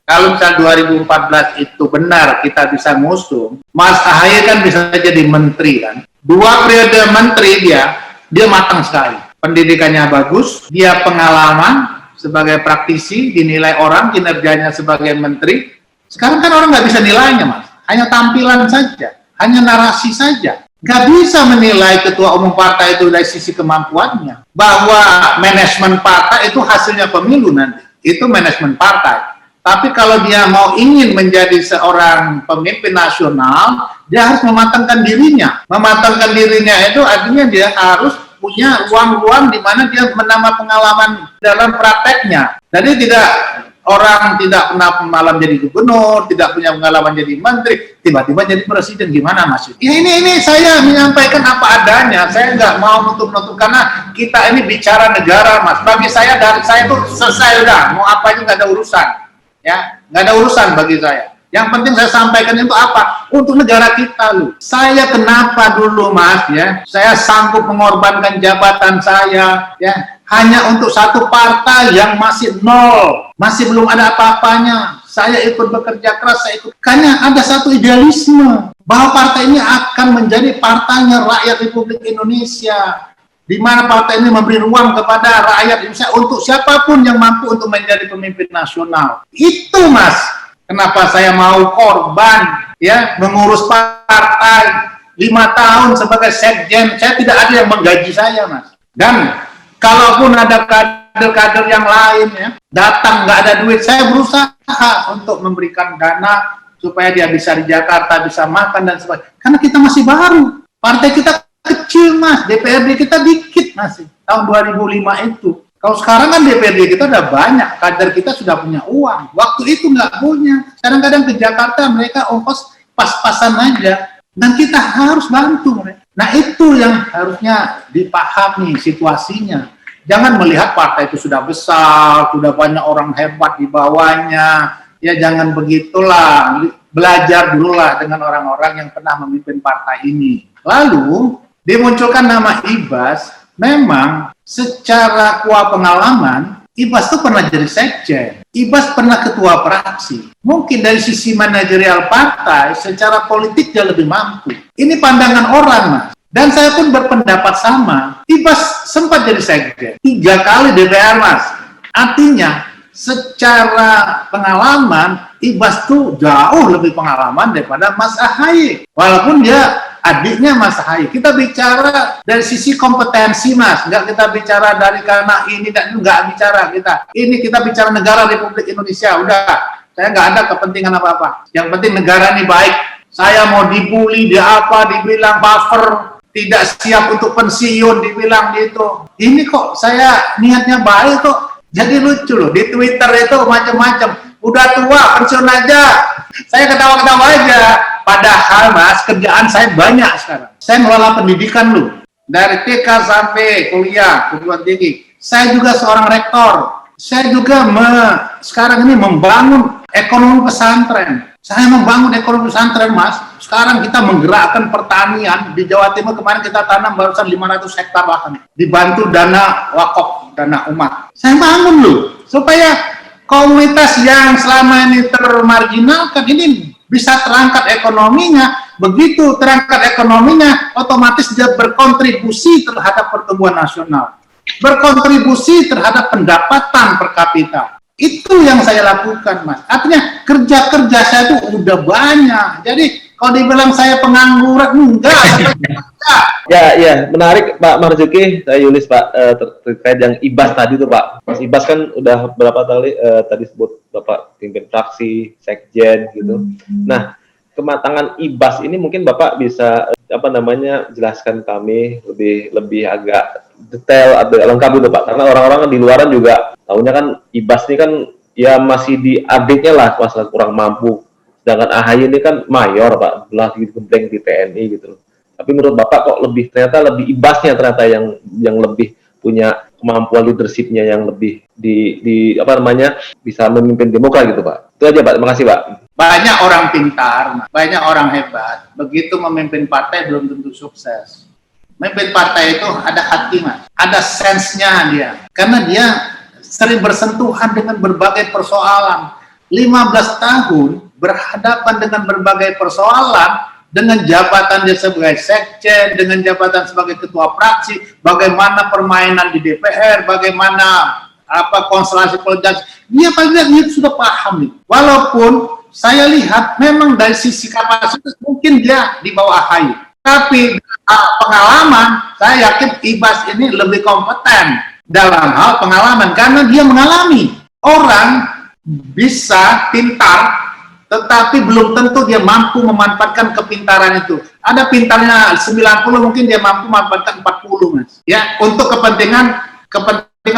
Kalau misalnya 2014 itu benar kita bisa ngusung, Mas Ahaye kan bisa jadi menteri kan. 2 periode menteri dia matang sekali. Pendidikannya bagus, dia pengalaman sebagai praktisi, dinilai orang kinerjanya sebagai menteri. Sekarang kan orang nggak bisa nilainya, Mas. Hanya tampilan saja, hanya narasi saja. Nggak bisa menilai ketua umum partai itu dari sisi kemampuannya. Bahwa manajemen partai itu hasilnya pemilu nanti. Itu manajemen partai. Tapi kalau dia mau ingin menjadi seorang pemimpin nasional, dia harus mematangkan dirinya. Mematangkan dirinya itu artinya dia harus punya ruang-ruang di mana dia menambah pengalaman dalam prakteknya. Jadi orang tidak pernah pengalaman jadi gubernur, tidak punya pengalaman jadi menteri, tiba-tiba jadi presiden, gimana Mas? Ya ini saya menyampaikan apa adanya. Saya nggak mau nutup-nutup karena kita ini bicara negara, Mas. Bagi saya dari saya itu selesai udah, mau apa aja nggak ada urusan. Ya, nggak ada urusan bagi saya. Yang penting saya sampaikan itu apa? Untuk negara kita loh. Saya kenapa dulu Mas ya? Saya sanggup mengorbankan jabatan saya ya hanya untuk satu partai yang masih nol, masih belum ada apa-apanya. Saya ikut bekerja keras, karena ada satu idealisme bahwa partai ini akan menjadi partainya rakyat Republik Indonesia. Di mana partai ini memberi ruang kepada rakyat Indonesia untuk siapapun yang mampu untuk menjadi pemimpin nasional. Itu Mas, kenapa saya mau korban ya mengurus partai 5 tahun sebagai sekjen. Saya tidak ada yang menggaji saya Mas. Dan kalaupun ada kader-kader yang lain ya datang nggak ada duit, saya berusaha untuk memberikan dana supaya dia bisa di Jakarta, bisa makan dan sebagainya. Karena kita masih baru, partai kita kecil Mas, DPRD kita dikit masih tahun 2005 itu. Kalau sekarang kan DPRD kita udah banyak, kader kita sudah punya uang. Waktu itu nggak punya. Kadang-kadang ke Jakarta mereka ongkos pas-pasan aja, dan kita harus bantu mereka. Nah itu yang harusnya dipahami situasinya. Jangan melihat partai itu sudah besar, sudah banyak orang hebat di bawahnya. Ya jangan begitulah. Belajar dululah dengan orang-orang yang pernah memimpin partai ini. Lalu dimunculkan nama Ibas. Memang secara kuah pengalaman, Ibas itu pernah jadi sekjen. Ibas pernah ketua fraksi. Mungkin dari sisi manajerial partai, secara politik dia lebih mampu. Ini pandangan orang, Mas. Dan saya pun berpendapat sama. Ibas sempat jadi sekjen. 3 kali DPR, Mas. Artinya, secara pengalaman, Ibas tuh jauh lebih pengalaman daripada Mas Ahaye. Walaupun dia adiknya Mas Ahaye. Kita bicara dari sisi kompetensi Mas, nggak kita bicara dari karena ini dan nggak bicara kita. Ini kita bicara negara Republik Indonesia. Udah, saya nggak ada kepentingan apa-apa. Yang penting negara ini baik. Saya mau dibully, dibilang buffer, tidak siap untuk pensiun, dibilang gitu. Ini kok saya niatnya baik kok. Jadi lucu loh, di Twitter itu macam-macam. Udah tua, pensiun aja. Saya ketawa-ketawa aja. Padahal Mas, kerjaan saya banyak sekarang. Saya mengelola pendidikan loh. Dari TK sampai kuliah, perguruan tinggi. Saya juga seorang rektor. Saya juga sekarang ini membangun ekonomi pesantren. Saya membangun ekonomi pesantren Mas. Sekarang kita menggerakkan pertanian. Di Jawa Timur kemarin kita tanam barusan 500 hektar lahan. Dibantu dana wakaf, dana umat. Saya bangun loh. Supaya komunitas yang selama ini termarginalkan ini bisa terangkat ekonominya. Begitu terangkat ekonominya, otomatis dia berkontribusi terhadap pertumbuhan nasional, berkontribusi terhadap pendapatan per kapita. Itu yang saya lakukan Mas. Artinya kerja-kerja saya itu udah banyak. Jadi kalau dibilang saya pengangguran, enggak. Ya, menarik Pak Marzuki. Saya Yulis Pak, terkait yang Ibas tadi tuh Pak. Mas Ibas kan udah berapa kali tadi sebut Bapak pimpin fraksi, sekjen gitu. Nah, kematangan Ibas ini mungkin Bapak bisa jelaskan kami lebih agak detail atau lengkap gitu Pak. Karena orang-orang di luaran juga tahunya kan Ibas ini kan ya masih di update-nya lah masalah kurang mampu. Sedangkan AHY ini kan mayor Pak, belah digembleng di TNI gitu loh. Tapi menurut Bapak kok ternyata lebih ibasnya ternyata yang lebih punya kemampuan leadership-nya yang lebih di apa namanya bisa memimpin Demokrat gitu Pak. Itu aja Pak, terima kasih Pak. Banyak orang pintar, banyak orang hebat, begitu memimpin partai belum tentu sukses. Memimpin partai itu ada hati Mas, ada sense-nya dia, karena dia sering bersentuhan dengan berbagai persoalan. 15 tahun berhadapan dengan berbagai persoalan, dengan jabatan dia sebagai sekjen, dengan jabatan sebagai ketua fraksi, bagaimana permainan di DPR, bagaimana konstelasi politik, dia sudah paham nih. Walaupun saya lihat memang dari sisi kapasitas mungkin dia di bawah AHY, tapi pengalaman saya yakin Ibas ini lebih kompeten dalam hal pengalaman karena dia mengalami. Orang bisa pintar tetapi belum tentu dia mampu memanfaatkan kepintaran itu. Ada pintarnya 90, mungkin dia mampu memanfaatkan 40 Mas. Ya, untuk kepentingan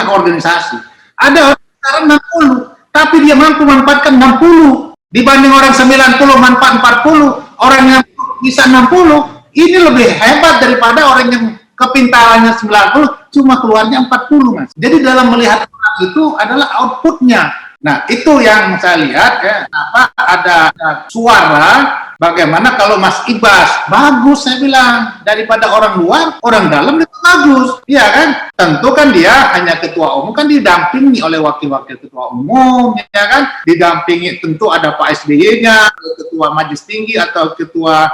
organisasi. Ada orang pintar 60, tapi dia mampu memanfaatkan 60 dibanding orang 90 manfaat 40, orang yang bisa 60 ini lebih hebat daripada orang yang kepintarannya 90 cuma keluarnya 40 Mas. Jadi dalam melihat orang itu adalah outputnya. Nah, itu yang saya lihat ya, ada suara bagaimana kalau Mas Ibas bagus saya bilang daripada orang luar, orang dalam itu bagus. Iya kan? Tentu kan dia hanya ketua umum kan didampingi oleh wakil-wakil ketua umum ya kan? Didampingi tentu ada Pak SBY-nya, ketua majelis tinggi atau ketua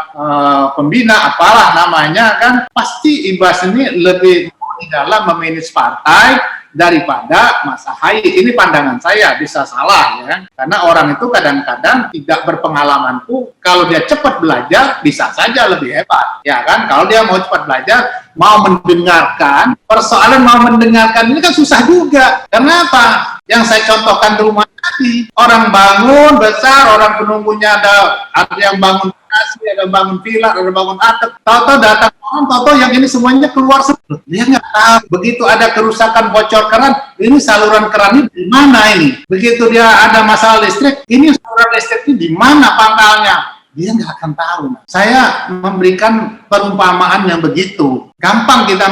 pembina apalah namanya kan. Pasti Ibas ini lebih di dalam memanage partai daripada Mas AHY. Ini pandangan saya, bisa salah ya, karena orang itu kadang-kadang tidak berpengalaman tuh, kalau dia cepat belajar bisa saja lebih hebat ya kan. Kalau dia mau cepat belajar, mau mendengarkan persoalan, mau mendengarkan ini kan susah juga. Kenapa? Yang saya contohkan di rumah tadi, orang bangun besar, orang penunggunya ada yang bangun kasih, ada bangun villa, ada bangun atap, tahu-tahu datang orang, tahu-tahu yang ini semuanya keluar sebelum dia nggak tahu. Begitu ada kerusakan bocor keran, ini saluran keran ini di mana ini? Begitu dia ada masalah listrik, ini saluran listrik ini di mana pangkalnya? Dia nggak akan tahu. Saya memberikan perumpamaan yang begitu. Gampang kita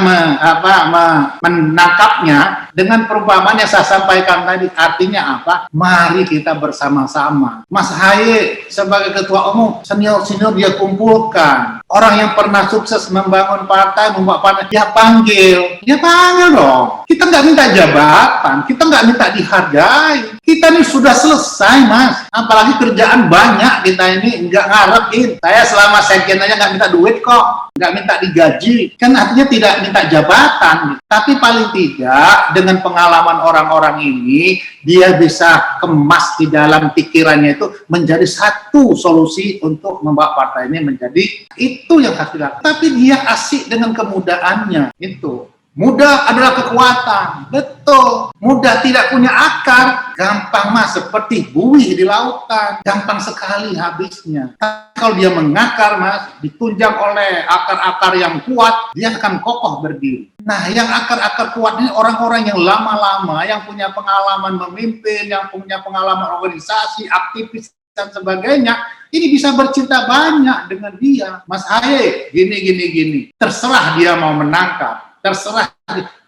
menangkapnya dengan perumpamaan yang saya sampaikan tadi. Artinya apa? Mari kita bersama-sama. Mas AHY sebagai ketua umum, senior-senior dia kumpulkan. Orang yang pernah sukses membangun partai, membuat partai, dia panggil. Dia panggil dong. Kita nggak minta jabatan, kita nggak minta dihargai. Kita ini sudah selesai Mas. Apalagi kerjaan banyak kita ini, nggak ngarepin. Saya selama sekjen aja nggak minta duit kok. Nggak minta digaji. Kan artinya tidak minta jabatan, tapi paling tidak dengan pengalaman orang-orang ini dia bisa kemas di dalam pikirannya itu menjadi satu solusi untuk membawa partai ini menjadi itu yang harus dilakukan. Tapi dia asik dengan kemudahannya itu. Mudah adalah kekuatan, betul. Mudah tidak punya akar, gampang Mas, seperti buih di lautan, gampang sekali habisnya. Tapi kalau dia mengakar Mas, ditunjang oleh akar-akar yang kuat, dia akan kokoh berdiri. Nah, yang akar-akar kuat ini orang-orang yang lama-lama, yang punya pengalaman memimpin, yang punya pengalaman organisasi, aktivis, dan sebagainya, ini bisa bercinta banyak dengan dia. Mas AHY, gini. Terserah dia mau menangkap. Terserah,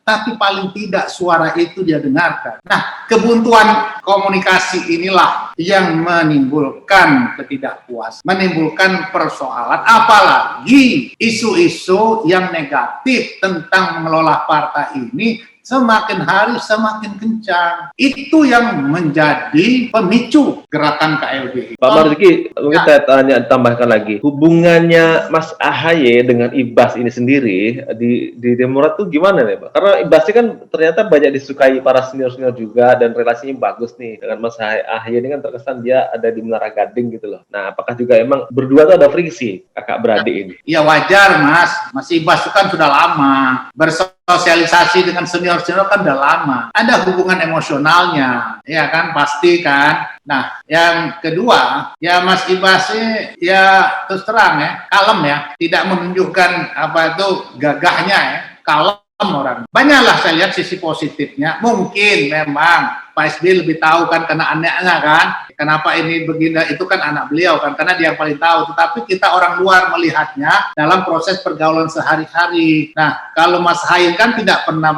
tapi paling tidak suara itu dia dengarkan. Nah, kebuntuan komunikasi inilah yang menimbulkan ketidakpuasan, menimbulkan persoalan, apalagi isu-isu yang negatif tentang mengelola partai ini semakin hari semakin kencang. Itu yang menjadi pemicu gerakan KLB. Pak Marzuki, mungkin saya tambahkan lagi. Hubungannya Mas AHY dengan Ibas ini sendiri di Demokrat tuh gimana nih Pak? Karena Ibas ini kan ternyata banyak disukai para senior-senior juga dan relasinya bagus nih dengan Mas AHY ini kan terkesan dia ada di Menara Gading gitu loh. Nah, apakah juga emang berdua tuh ada friksi kakak beradik ini? Ya wajar Mas. Mas Ibas itu kan sudah lama bersosialisasi dengan senior-senior kan udah lama. Ada hubungan emosionalnya, ya kan, pasti kan. Nah, yang kedua, ya Mas Ibas ini ya terus terang ya, kalem ya, tidak menunjukkan apa itu gagahnya ya, kalem orang. Banyaklah saya lihat sisi positifnya. Mungkin memang Pak SBY lebih tahu kan karena anaknya kan. Kenapa ini begini, itu kan anak beliau kan, karena dia yang paling tahu. Tetapi kita orang luar melihatnya dalam proses pergaulan sehari-hari. Nah, kalau Mas Hayin kan tidak pernah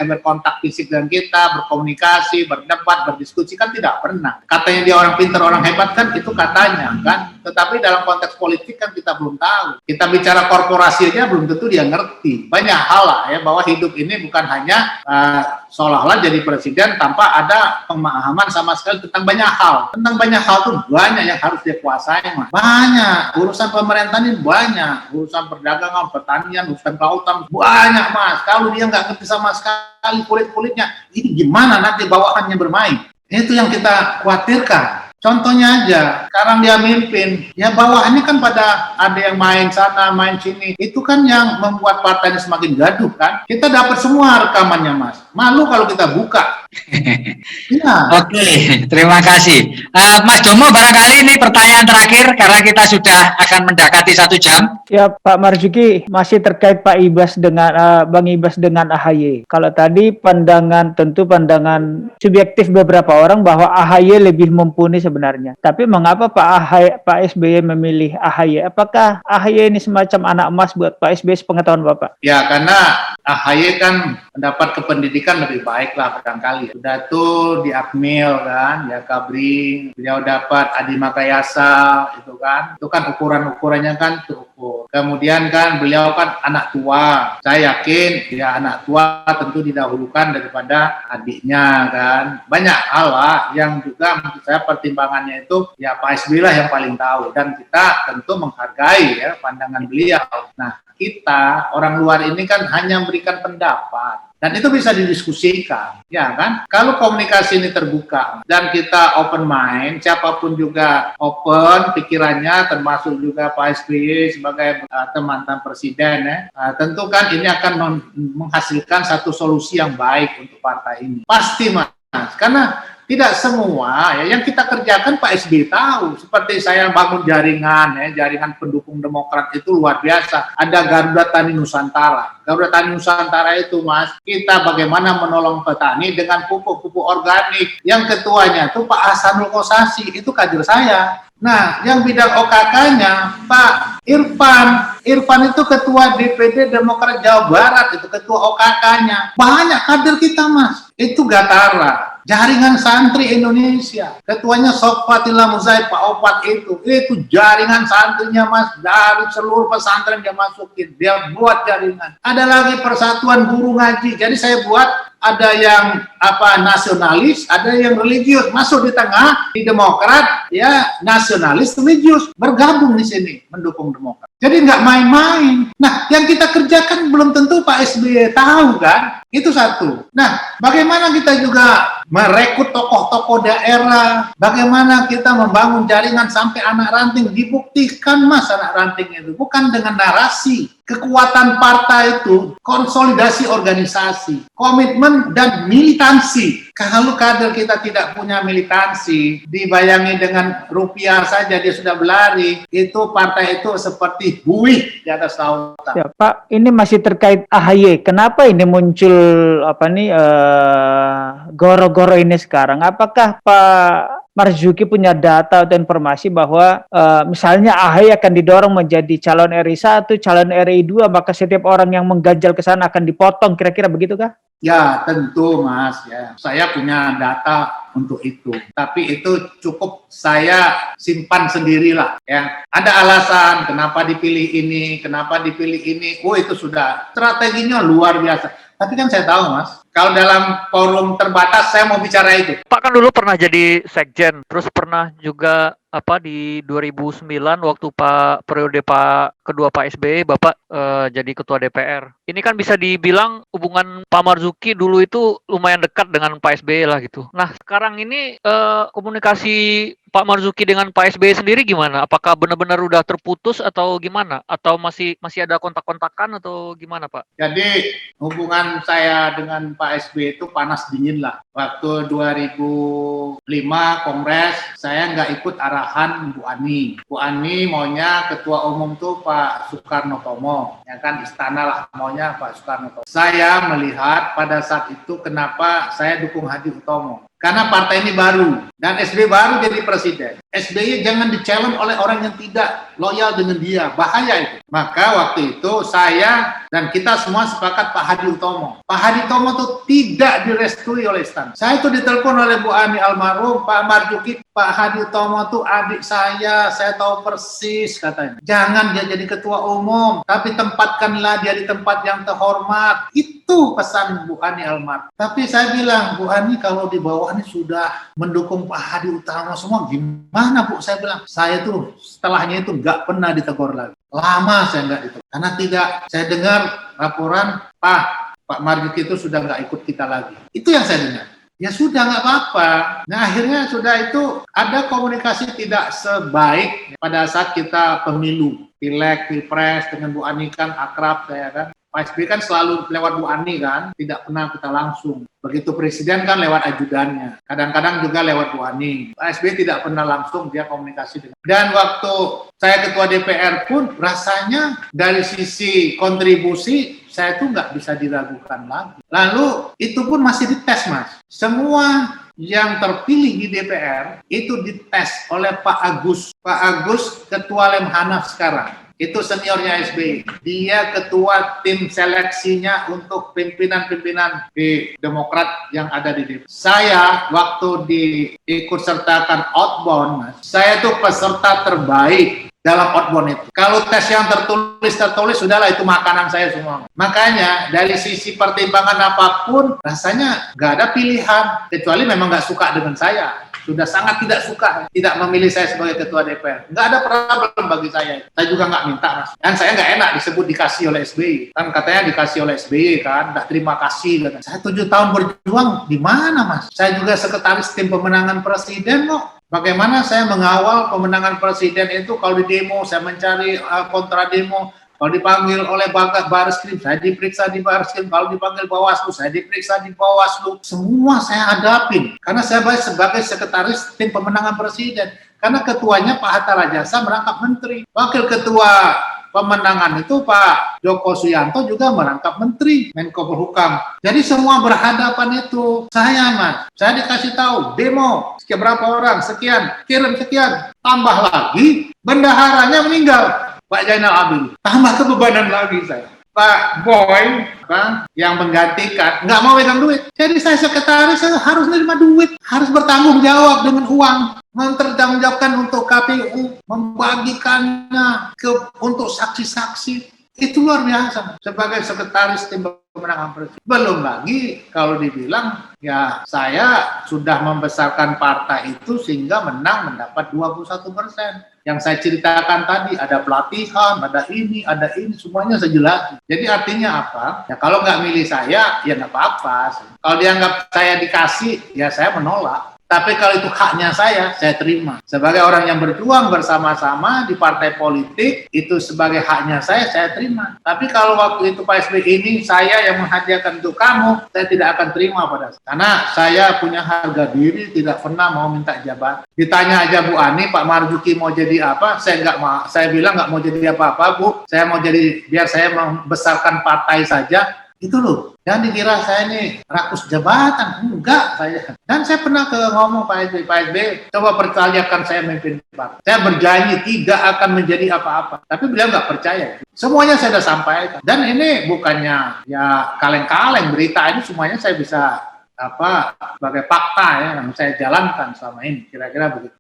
berkontak fisik dengan kita, berkomunikasi, berdebat, berdiskusi kan tidak pernah. Katanya dia orang pintar, orang hebat kan, itu katanya kan. Tetapi dalam konteks politik kan kita belum tahu. Kita bicara korporasinya belum tentu dia ngerti. Banyak hal lah ya, bahwa hidup ini bukan hanya seolah-olah jadi presiden tanpa ada pemahaman sama sekali tentang banyak hal. Tentang banyak hal tuh banyak yang harus dia kuasai, Mas. Banyak. Urusan pemerintahan ini banyak. Urusan perdagangan, pertanian, urusan kelautan, banyak, Mas. Kalau dia nggak ngerti sama sekali kulit-kulitnya, ini gimana nanti bawahannya bermain? Itu yang kita khawatirkan. Contohnya aja, sekarang dia mimpin, ya bawahannya kan pada ada yang main sana, main sini. Itu kan yang membuat partainya semakin gaduh kan. Kita dapat semua rekamannya, Mas. Malu kalau kita buka. Ya. Oke, terima kasih. Mas Domo, barangkali ini pertanyaan terakhir karena kita sudah akan mendekati 1 jam. Ya Pak Marzuki, masih terkait Pak Ibas dengan Bang Ibas dengan AHY. Kalau tadi tentu pandangan subjektif beberapa orang bahwa AHY lebih mumpuni sebenarnya. Tapi mengapa Pak SBY memilih AHY? Apakah AHY ini semacam anak emas buat Pak SBY sepengetahuan Bapak? Ya, karena AHY kan mendapat kependidikan lebih baik lah barangkali. Sudah tuh di Akmil kan, ya Kabring, beliau dapat Adi Makayasa, itu kan ukuran-ukurannya kan terukur. Kemudian kan beliau kan anak tua. Saya yakin ya anak tua tentu didahulukan daripada adiknya kan. Banyak hal lah yang juga menurut saya pertimbangannya itu ya Pak SBY lah yang paling tahu, dan kita tentu menghargai ya pandangan beliau. Nah, kita orang luar ini kan hanya memberikan pendapat. Dan itu bisa didiskusikan, ya kan? Kalau komunikasi ini terbuka dan kita open mind, siapapun juga open pikirannya, termasuk juga Pak SBY sebagai mantan presiden, ya. Tentu kan ini akan menghasilkan satu solusi yang baik untuk partai ini. Pasti, Mas. Karena tidak semua ya yang kita kerjakan Pak SBY tahu. Seperti saya bangun jaringan ya, jaringan pendukung Demokrat itu luar biasa. Ada Garuda Tani Nusantara. Garuda Tani Nusantara itu, Mas, kita bagaimana menolong petani dengan pupuk-pupuk organik. Yang ketuanya itu Pak Hasanul Kossasi, itu kader saya. Nah, yang bidang OKK-nya Pak Irfan. Irfan itu ketua DPD Demokrat Jawa Barat, itu ketua OKK-nya. Banyak kader kita, Mas. Itu Gatara. Jaringan Santri Indonesia, ketuanya Sofwatillah Muzaid, Pak Opat itu jaringan santrinya, Mas, dari seluruh pesantren dia masukin, dia buat jaringan. Ada lagi Persatuan Guru Ngaji, jadi saya buat ada yang nasionalis, ada yang religius, masuk di tengah di Demokrat, ya nasionalis religius bergabung di sini mendukung Demokrat. Jadi nggak main-main. Nah, yang kita kerjakan belum tentu Pak SBY tahu kan? Itu satu. Nah, bagaimana kita juga merekrut tokoh-tokoh daerah, bagaimana kita membangun jaringan sampai anak ranting, dibuktikan, Mas, anak ranting itu bukan dengan narasi. Kekuatan partai itu konsolidasi organisasi, komitmen dan militansi. Kalau kader kita tidak punya militansi, dibayangi dengan rupiah saja dia sudah berlari, itu partai itu seperti buih di atas lautan. Ya, Pak, ini masih terkait AHY. Kenapa ini muncul goro-goro ini sekarang? Apakah Pak Marzuki punya data atau informasi bahwa misalnya AHY akan didorong menjadi calon RI 1, calon RI 2, maka setiap orang yang mengganjal ke sana akan dipotong, kira-kira begitu kah? Ya, tentu, Mas. Ya, saya punya data untuk itu. Tapi itu cukup saya simpan sendirilah. Ya, ada alasan kenapa dipilih ini, kenapa dipilih ini. Oh, itu sudah strateginya luar biasa. Tapi kan saya tahu, Mas, kalau dalam forum terbatas saya mau bicara itu. Pak kan dulu pernah jadi sekjen, terus pernah juga di 2009 waktu periode kedua Pak SBY, Bapak jadi ketua DPR. Ini kan bisa dibilang hubungan Pak Marzuki dulu itu lumayan dekat dengan Pak SBY lah gitu. Nah, sekarang ini komunikasi Pak Marzuki dengan Pak SBY sendiri gimana? Apakah benar-benar udah terputus atau gimana? Atau masih ada kontak-kontakan atau gimana, Pak? Jadi hubungan saya dengan Pak SBY itu panas dingin lah. Waktu 2005 Kongres, saya nggak ikut arahan arahan Bu Ani. Bu Ani maunya ketua umum tuh Pak Soekarno Tomo, ya kan, istana lah maunya Pak Soekarno Tomo. Saya melihat pada saat itu kenapa saya dukung Hadi Utomo. Karena partai ini baru, dan SBY baru jadi presiden. SBY jangan di-challenge oleh orang yang tidak loyal dengan dia, bahaya itu. Maka waktu itu saya dan kita semua sepakat Pak Hadi Utomo. Pak Hadi Utomo itu tidak direstui oleh istana. Saya itu ditelepon oleh Bu Ani almarhum, Pak Marzuki, Pak Hadi Utomo itu adik saya tahu persis katanya. Jangan dia jadi ketua umum, tapi tempatkanlah dia di tempat yang terhormat. Itu pesan Bu Ani almarhum. Tapi saya bilang, Bu Ani kalau di bawah ini sudah mendukung Pak Hadi Utomo semua, gimana Bu? Saya bilang, saya tuh setelahnya itu nggak pernah ditegur lagi. Lama saya nggak ditegur. Karena tidak, saya dengar laporan, Pak Marzuki itu sudah nggak ikut kita lagi. Itu yang saya dengar. Ya sudah, nggak apa-apa. Nah akhirnya sudah itu ada komunikasi tidak sebaik pada saat kita pemilu. Pileg, Pilpres dengan Bu Ani kan akrab saya kan. Pak SBY kan selalu lewat Bu Ani kan, tidak pernah kita langsung. Begitu presiden kan lewat ajudannya, kadang-kadang juga lewat Bu Ani. Pak SBY tidak pernah langsung dia komunikasi dengan. Dan waktu saya ketua DPR pun rasanya dari sisi kontribusi saya tuh nggak bisa diragukan lagi. Lalu itu pun masih dites Mas. Semua yang terpilih di DPR itu dites oleh Pak Agus. Pak Agus ketua Lemhanas sekarang. Itu seniornya SBY. Dia ketua tim seleksinya untuk pimpinan-pimpinan di Demokrat yang ada di DPR. Saya waktu diikut sertakan outbound, Mas, saya tuh peserta terbaik dalam outbound itu. Kalau tes yang tertulis sudahlah itu makanan saya semua. Makanya dari sisi pertimbangan apapun rasanya nggak ada pilihan kecuali memang nggak suka dengan saya. Sudah sangat tidak suka, tidak memilih saya sebagai ketua DPR. Nggak ada problem bagi saya. Saya juga nggak minta, Mas. Dan saya nggak enak disebut dikasih oleh SBY. Kan katanya dikasih oleh SBY kan, nggak terima kasih. Kan. Saya 7 tahun berjuang, di mana Mas? Saya juga sekretaris tim pemenangan presiden kok. Bagaimana saya mengawal pemenangan presiden itu kalau di demo, saya mencari kontra demo. Kalau dipanggil oleh Bareskrim, saya diperiksa di Bareskrim. Kalau dipanggil Bawaslu, saya diperiksa di Bawaslu. Semua saya hadapin. Karena saya sebagai sekretaris tim pemenangan presiden. Karena ketuanya Pak Hatta Rajasa merangkap menteri. Wakil ketua pemenangan itu Pak Joko Suyanto juga merangkap menteri, Menko Polhukam. Jadi semua berhadapan itu. Saya Mas, saya dikasih tahu, demo, sekian berapa orang, sekian, kirim sekian. Tambah lagi, bendaharanya meninggal. Pak Zainal Abidin, tambah kebebanan lagi saya. Pak Boy, yang menggantikan, nggak mau pegang duit. Jadi saya sekretaris, saya harus menerima duit, harus bertanggung jawab dengan uang, mempertanggungjawabkan untuk KPU, membagikannya untuk saksi-saksi. Itu luar biasa sebagai sekretaris tim pemenangan presiden. Belum lagi kalau dibilang ya saya sudah membesarkan partai itu sehingga menang mendapat 21%. Yang saya ceritakan tadi ada pelatihan, ada ini, semuanya saya jelasin. Jadi artinya apa? Ya kalau nggak milih saya, ya nggak apa-apa. Kalau dianggap saya dikasih, ya saya menolak. Tapi kalau itu haknya saya terima. Sebagai orang yang berjuang bersama-sama di partai politik, itu sebagai haknya saya terima. Tapi kalau waktu itu Pak SBY ini, saya yang menghadiahkan untuk kamu, saya tidak akan terima pada saya. Karena saya punya harga diri, tidak pernah mau minta jabatan. Ditanya aja Bu Ani, Pak Marzuki mau jadi apa? Saya nggak mau. Saya bilang nggak mau jadi apa-apa, Bu. Saya mau jadi, biar saya membesarkan partai saja. Itu loh. Jangan dikira saya ini rakus jabatan. Enggak saya. Dan saya pernah ngomong Pak SBY, coba percayakan saya memimpin partai. Saya berjanji tidak akan menjadi apa-apa. Tapi beliau nggak percaya. Semuanya saya sudah sampaikan. Dan ini bukannya ya kaleng-kaleng berita ini, semuanya saya bisa sebagai fakta ya yang saya jalankan selama ini. Kira-kira begitu.